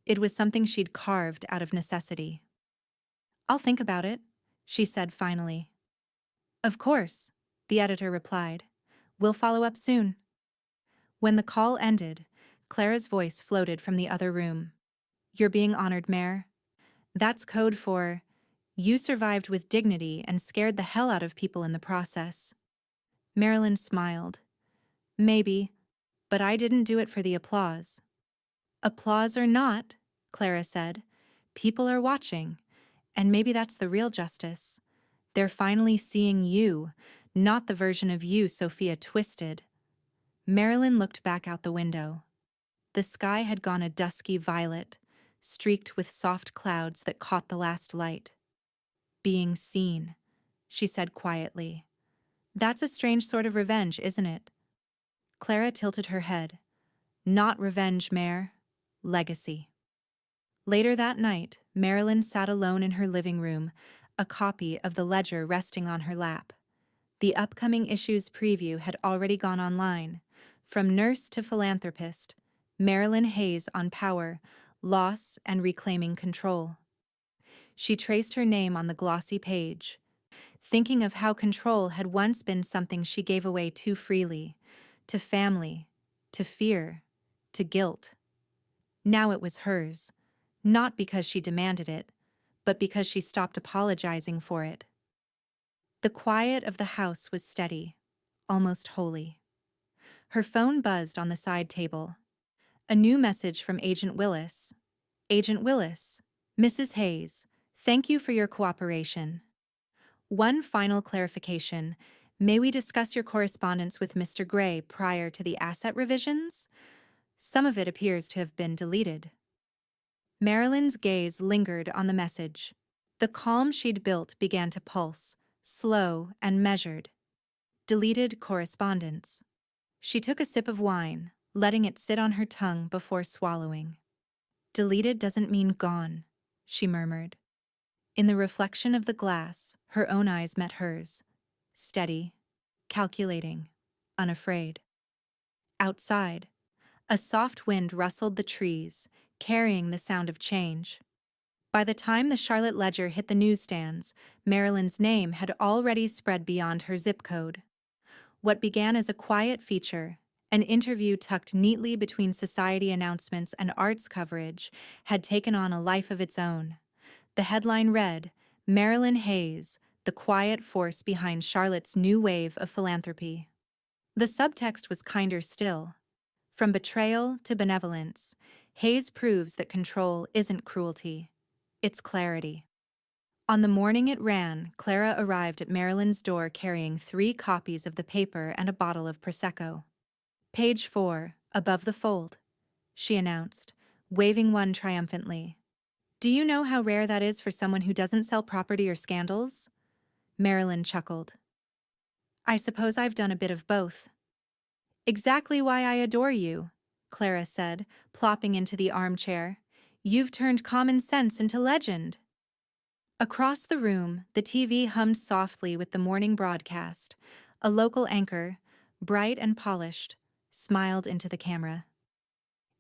It was something she'd carved out of necessity. "I'll think about it," she said finally. "Of course," the editor replied. "We'll follow up soon." When the call ended, Clara's voice floated from the other room. "You're being honored, Mayor. That's code for, you survived with dignity and scared the hell out of people in the process." Marilyn smiled. "Maybe, but I didn't do it for the applause." "Applause or not," Clara said, "people are watching, and maybe that's the real justice. They're finally seeing you, not the version of you Sophia twisted." Marilyn looked back out the window. The sky had gone a dusky violet, streaked with soft clouds that caught the last light. "Being seen," she said quietly. "That's a strange sort of revenge, isn't it?" Clara tilted her head. "Not revenge, Mare. Legacy." Later that night, Marilyn sat alone in her living room, a copy of the Ledger resting on her lap. The upcoming issue's preview had already gone online. From nurse to philanthropist, Marilyn Hayes on power, loss, and reclaiming control. She traced her name on the glossy page, thinking of how control had once been something she gave away too freely, to family, to fear, to guilt. Now it was hers, not because she demanded it, but because she stopped apologizing for it. The quiet of the house was steady, almost holy. Her phone buzzed on the side table. A new message from Agent Willis. "Agent Willis, Mrs. Hayes, thank you for your cooperation. One final clarification. May we discuss your correspondence with Mr. Gray prior to the asset revisions? Some of it appears to have been deleted." Marilyn's gaze lingered on the message. The calm she'd built began to pulse, slow and measured. Deleted correspondence. She took a sip of wine, letting it sit on her tongue before swallowing. "Deleted doesn't mean gone," she murmured. In the reflection of the glass, her own eyes met hers. Steady, calculating, unafraid. Outside, a soft wind rustled the trees, carrying the sound of change. By the time the Charlotte Ledger hit the newsstands, Marilyn's name had already spread beyond her zip code. What began as a quiet feature, an interview tucked neatly between society announcements and arts coverage, had taken on a life of its own. The headline read, "Marilyn Hayes, the quiet force behind Charlotte's new wave of philanthropy." The subtext was kinder still. From betrayal to benevolence, Hayes proves that control isn't cruelty. It's clarity. On the morning it ran, Clara arrived at Marilyn's door carrying 3 copies of the paper and a bottle of Prosecco. "Page 4, above the fold," she announced, waving one triumphantly. "Do you know how rare that is for someone who doesn't sell property or scandals?" Marilyn chuckled. "I suppose I've done a bit of both." "Exactly why I adore you," Clara said, plopping into the armchair. "You've turned common sense into legend." Across the room, the TV hummed softly with the morning broadcast. A local anchor, bright and polished, smiled into the camera.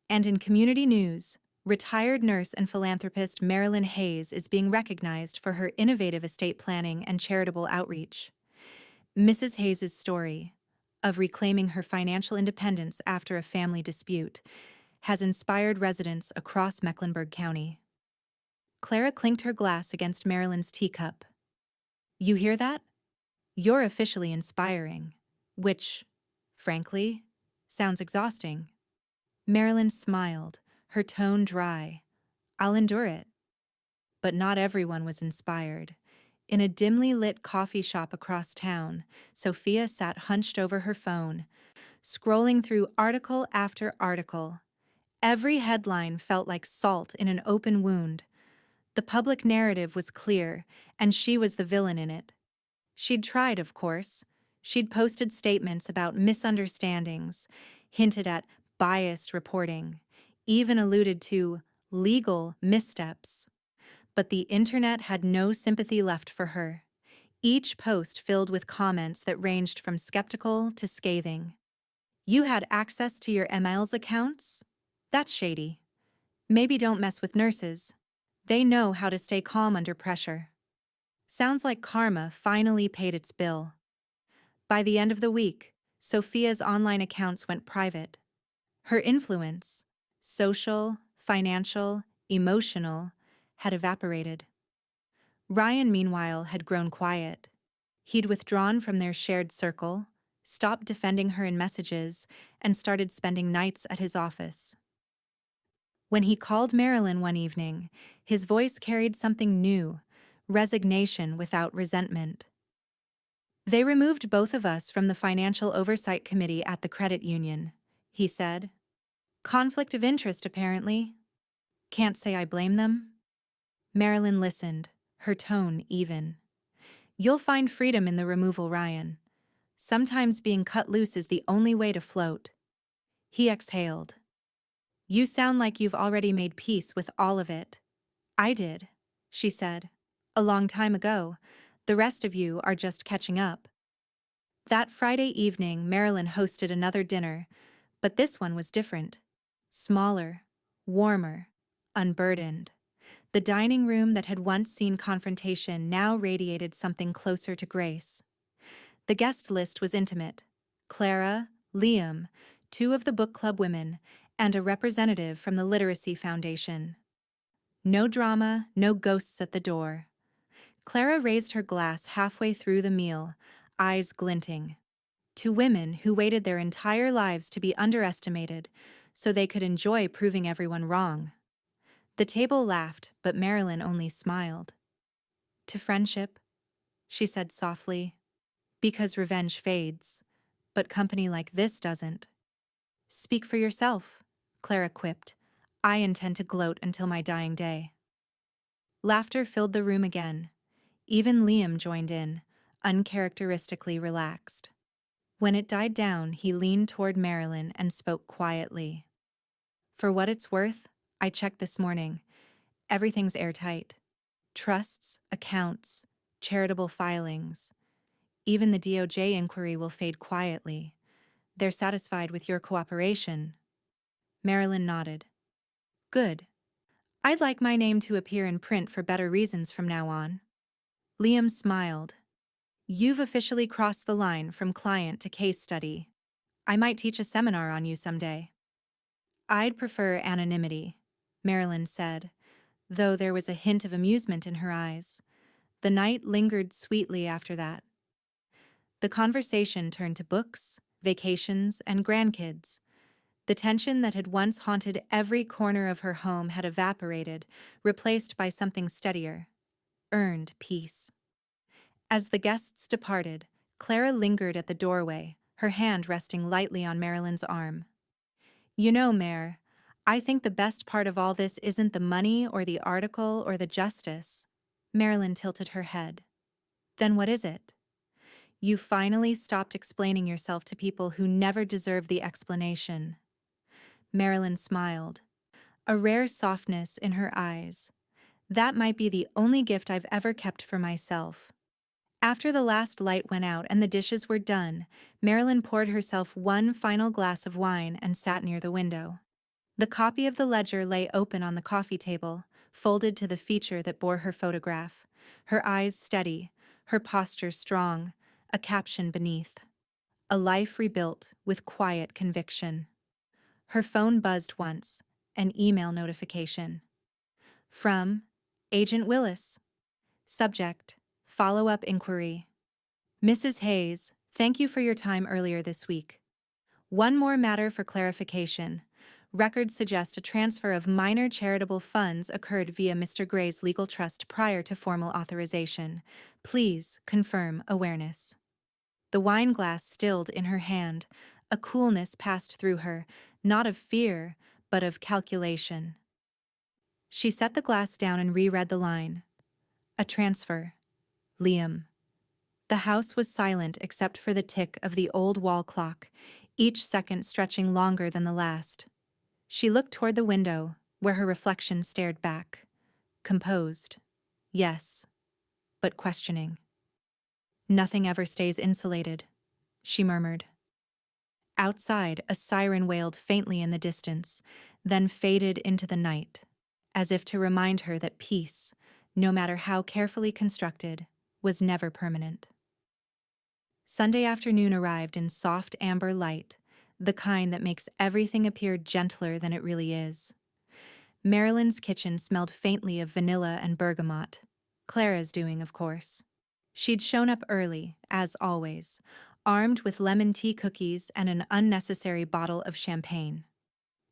And in community news, retired nurse and philanthropist Marilyn Hayes is being recognized for her innovative estate planning and charitable outreach. Mrs. Hayes' story, of reclaiming her financial independence after a family dispute, has inspired residents across Mecklenburg County. Clara clinked her glass against Marilyn's teacup. "You hear that? You're officially inspiring," which, frankly, sounds exhausting. Marilyn smiled, her tone dry. "I'll endure it." But not everyone was inspired. In a dimly lit coffee shop across town, Sophia sat hunched over her phone, scrolling through article after article. Every headline felt like salt in an open wound. The public narrative was clear, and she was the villain in it. She'd tried, of course. She'd posted statements about misunderstandings, hinted at biased reporting, even alluded to legal missteps. But the internet had no sympathy left for her. each post filled with comments that ranged from skeptical to scathing. You had access to your emails accounts? That's shady. Maybe don't mess with nurses. They know how to stay calm under pressure. Sounds like karma finally paid its bill. By the end of the week, Sophia's online accounts went private. Her influence, social, financial, emotional, had evaporated. Ryan, meanwhile, had grown quiet. He'd withdrawn from their shared circle, stopped defending her in messages, and started spending nights at his office. When he called Marilyn one evening, his voice carried something new, resignation without resentment. They removed both of us from the financial oversight committee at the credit union, he said. Conflict of interest, apparently. Can't say I blame them. Marilyn listened, her tone even. You'll find freedom in the removal, Ryan. Sometimes being cut loose is the only way to float. He exhaled. You sound like you've already made peace with all of it. I did, she said. A long time ago. The rest of you are just catching up. That Friday evening, Marilyn hosted another dinner, but this one was different. Smaller, warmer, unburdened. The dining room that had once seen confrontation now radiated something closer to grace. The guest list was intimate. Clara, Liam, two of the book club women, and a representative from the Literacy Foundation. No drama, no ghosts at the door. Clara raised her glass halfway through the meal, eyes glinting. To women who waited their entire lives to be underestimated so they could enjoy proving everyone wrong. The table laughed, but Marilyn only smiled. To friendship, she said softly. Because revenge fades, but company like this doesn't. Speak for yourself, Clara quipped. I intend to gloat until my dying day. Laughter filled the room again. Even Liam joined in, uncharacteristically relaxed. When it died down, he leaned toward Marilyn and spoke quietly. For what it's worth, I checked this morning. Everything's airtight. Trusts, accounts, charitable filings. Even the DOJ inquiry will fade quietly. They're satisfied with your cooperation. Marilyn nodded. Good. I'd like my name to appear in print for better reasons from now on. Liam smiled. You've officially crossed the line from client to case study. I might teach a seminar on you someday. I'd prefer anonymity, Marilyn said, though there was a hint of amusement in her eyes. The night lingered sweetly after that. The conversation turned to books, vacations, and grandkids. The tension that had once haunted every corner of her home had evaporated, replaced by something steadier. Earned peace. As the guests departed, Clara lingered at the doorway, her hand resting lightly on Marilyn's arm. You know, Mare, I think the best part of all this isn't the money or the article or the justice. Marilyn tilted her head. Then what is it? You finally stopped explaining yourself to people who never deserved the explanation. Marilyn smiled, a rare softness in her eyes. That might be the only gift I've ever kept for myself. After the last light went out and the dishes were done, Marilyn poured herself one final glass of wine and sat near the window. The copy of the ledger lay open on the coffee table, folded to the feature that bore her photograph, her eyes steady, her posture strong, a caption beneath. A life rebuilt with quiet conviction. Her phone buzzed once, an email notification. From Agent Willis. Subject, follow-up inquiry. Mrs. Hayes, thank you for your time earlier this week. One more matter for clarification. Records suggest a transfer of minor charitable funds occurred via Mr. Gray's legal trust prior to formal authorization. Please confirm awareness. The wine glass stilled in her hand. A coolness passed through her, not of fear, but of calculation. She set the glass down and reread the line. A transfer. Liam. The house was silent except for the tick of the old wall clock, each second stretching longer than the last. She looked toward the window, where her reflection stared back. Composed. Yes. But questioning. Nothing ever stays insulated, she murmured. Outside, a siren wailed faintly in the distance, then faded into the night, as if to remind her that peace, no matter how carefully constructed, was never permanent. Sunday afternoon arrived in soft amber light, the kind that makes everything appear gentler than it really is. Marilyn's kitchen smelled faintly of vanilla and bergamot. Clara's doing, of course. She'd shown up early, as always, armed with lemon tea cookies and an unnecessary bottle of champagne.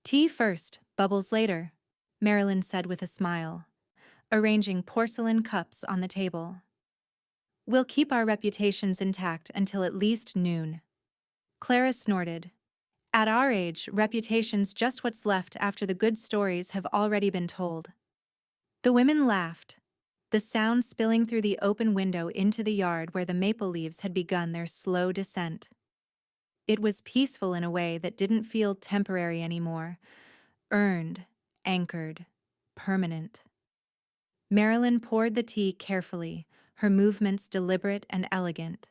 Tea first, bubbles later, Marilyn said with a smile, arranging porcelain cups on the table. We'll keep our reputations intact until at least noon. Clara snorted. At our age, reputation's just what's left after the good stories have already been told. The women laughed, the sound spilling through the open window into the yard where the maple leaves had begun their slow descent. It was peaceful in a way that didn't feel temporary anymore, earned, anchored, permanent. Marilyn poured the tea carefully, her movements deliberate and elegant.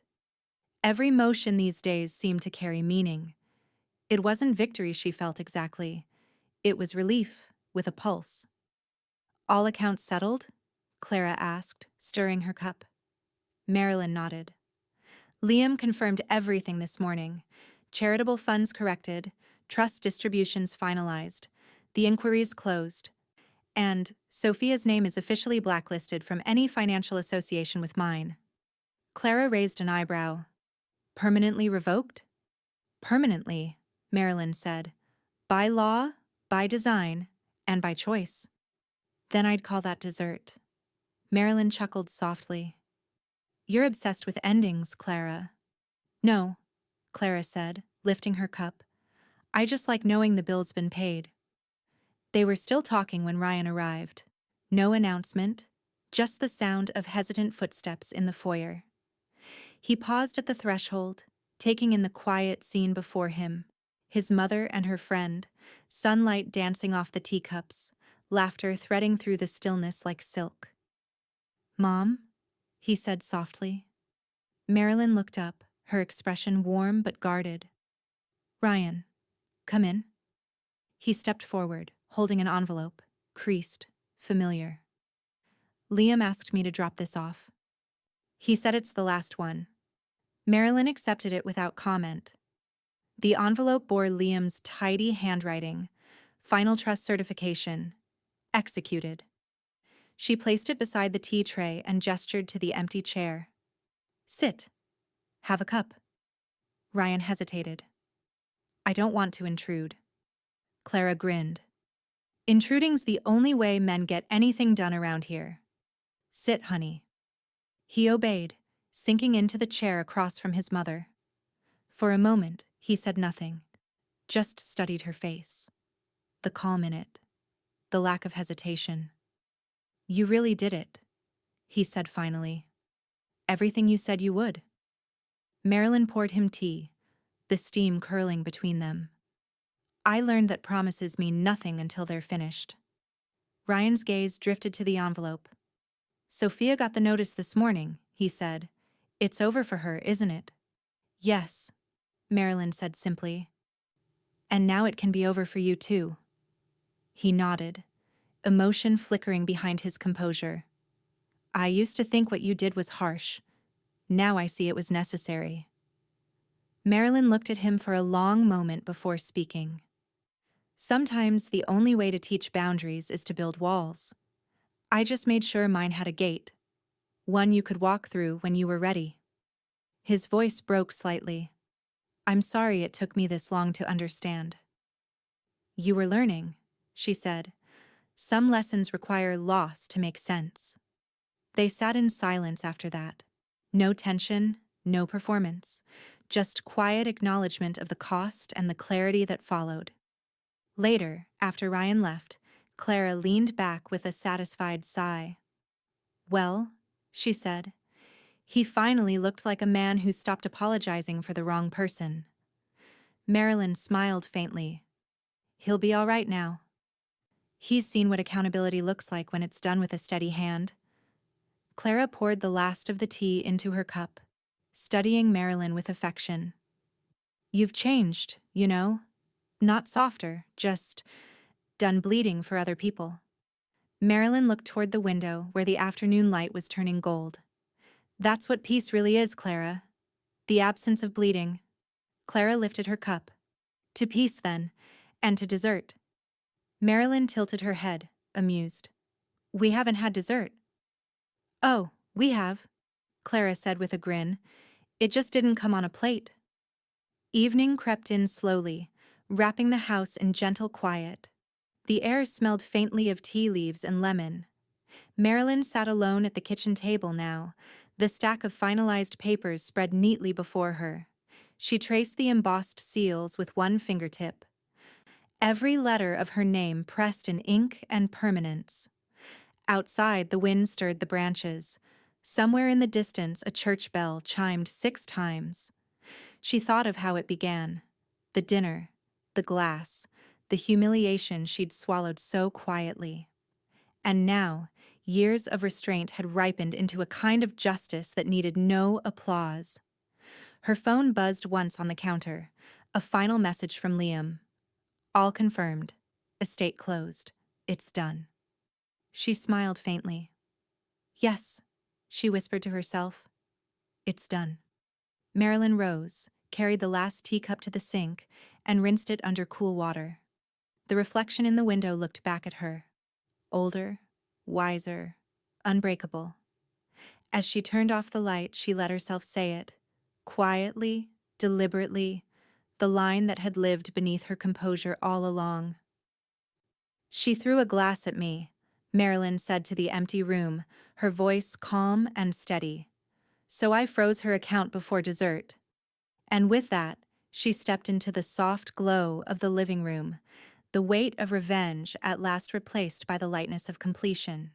Every motion these days seemed to carry meaning. It wasn't victory she felt exactly. It was relief, with a pulse. All accounts settled? Clara asked, stirring her cup. Marilyn nodded. Liam confirmed everything this morning. Charitable funds corrected, trust distributions finalized, the inquiries closed, and Sophia's name is officially blacklisted from any financial association with mine. Clara raised an eyebrow. Permanently revoked? Permanently, Marilyn said. By law, by design, and by choice. Then I'd call that dessert. Marilyn chuckled softly. You're obsessed with endings, Clara. No, Clara said, lifting her cup. I just like knowing the bill's been paid. They were still talking when Ryan arrived. No announcement, just the sound of hesitant footsteps in the foyer. He paused at the threshold, taking in the quiet scene before him. His mother and her friend, sunlight dancing off the teacups, laughter threading through the stillness like silk. Mom? He said softly. Marilyn looked up, her expression warm but guarded. Ryan, come in. He stepped forward, holding an envelope, creased, familiar. Liam asked me to drop this off. He said it's the last one. Marilyn accepted it without comment. The envelope bore Liam's tidy handwriting, final trust certification, executed. She placed it beside the tea tray and gestured to the empty chair. Sit. Have a cup. Ryan hesitated. I don't want to intrude. Clara grinned. Intruding's the only way men get anything done around here. Sit, honey. He obeyed, sinking into the chair across from his mother. For a moment, he said nothing, just studied her face. The calm in it, the lack of hesitation. You really did it, he said finally. Everything you said you would. Marilyn poured him tea, the steam curling between them. I learned that promises mean nothing until they're finished. Ryan's gaze drifted to the envelope. Sophia got the notice this morning, he said. It's over for her, isn't it? Yes, Marilyn said simply. And now it can be over for you too. He nodded, emotion flickering behind his composure. I used to think what you did was harsh. Now I see it was necessary. Marilyn looked at him for a long moment before speaking. Sometimes the only way to teach boundaries is to build walls. I just made sure mine had a gate, one you could walk through when you were ready. His voice broke slightly. I'm sorry it took me this long to understand. You were learning, she said. Some lessons require loss to make sense. They sat in silence after that. No tension, no performance, just quiet acknowledgement of the cost and the clarity that followed. Later, after Ryan left, Clara leaned back with a satisfied sigh. Well, she said, he finally looked like a man who stopped apologizing for the wrong person. Marilyn smiled faintly. He'll be all right now. He's seen what accountability looks like when it's done with a steady hand. Clara poured the last of the tea into her cup. studying Marilyn with affection. You've changed, you know? Not softer, just done bleeding for other people. Marilyn looked toward the window where the afternoon light was turning gold. That's what peace really is, Clara. The absence of bleeding. Clara lifted her cup. To peace, then, and to dessert. Marilyn tilted her head, amused. We haven't had dessert. Oh, we have, Clara said with a grin. It just didn't come on a plate. Evening crept in slowly, wrapping the house in gentle quiet. The air smelled faintly of tea leaves and lemon. Marilyn sat alone at the kitchen table now, the stack of finalized papers spread neatly before her. She traced the embossed seals with one fingertip. Every letter of her name pressed in ink and permanence. Outside, the wind stirred the branches. Somewhere in the distance, a church bell chimed 6 times. She thought of how it began. The dinner, the glass, the humiliation she'd swallowed so quietly. And now, years of restraint had ripened into a kind of justice that needed no applause. Her phone buzzed once on the counter, a final message from Liam. All confirmed. Estate closed. It's done. She smiled faintly. Yes, she whispered to herself. It's done. Marilyn rose, carried the last teacup to the sink, and rinsed it under cool water. The reflection in the window looked back at her. Older, wiser, unbreakable. As she turned off the light, she let herself say it, quietly, deliberately, the line that had lived beneath her composure all along. She threw a glass at me, Marilyn said to the empty room, her voice calm and steady. So I froze her account before dessert. And with that, she stepped into the soft glow of the living room, the weight of revenge at last replaced by the lightness of completion.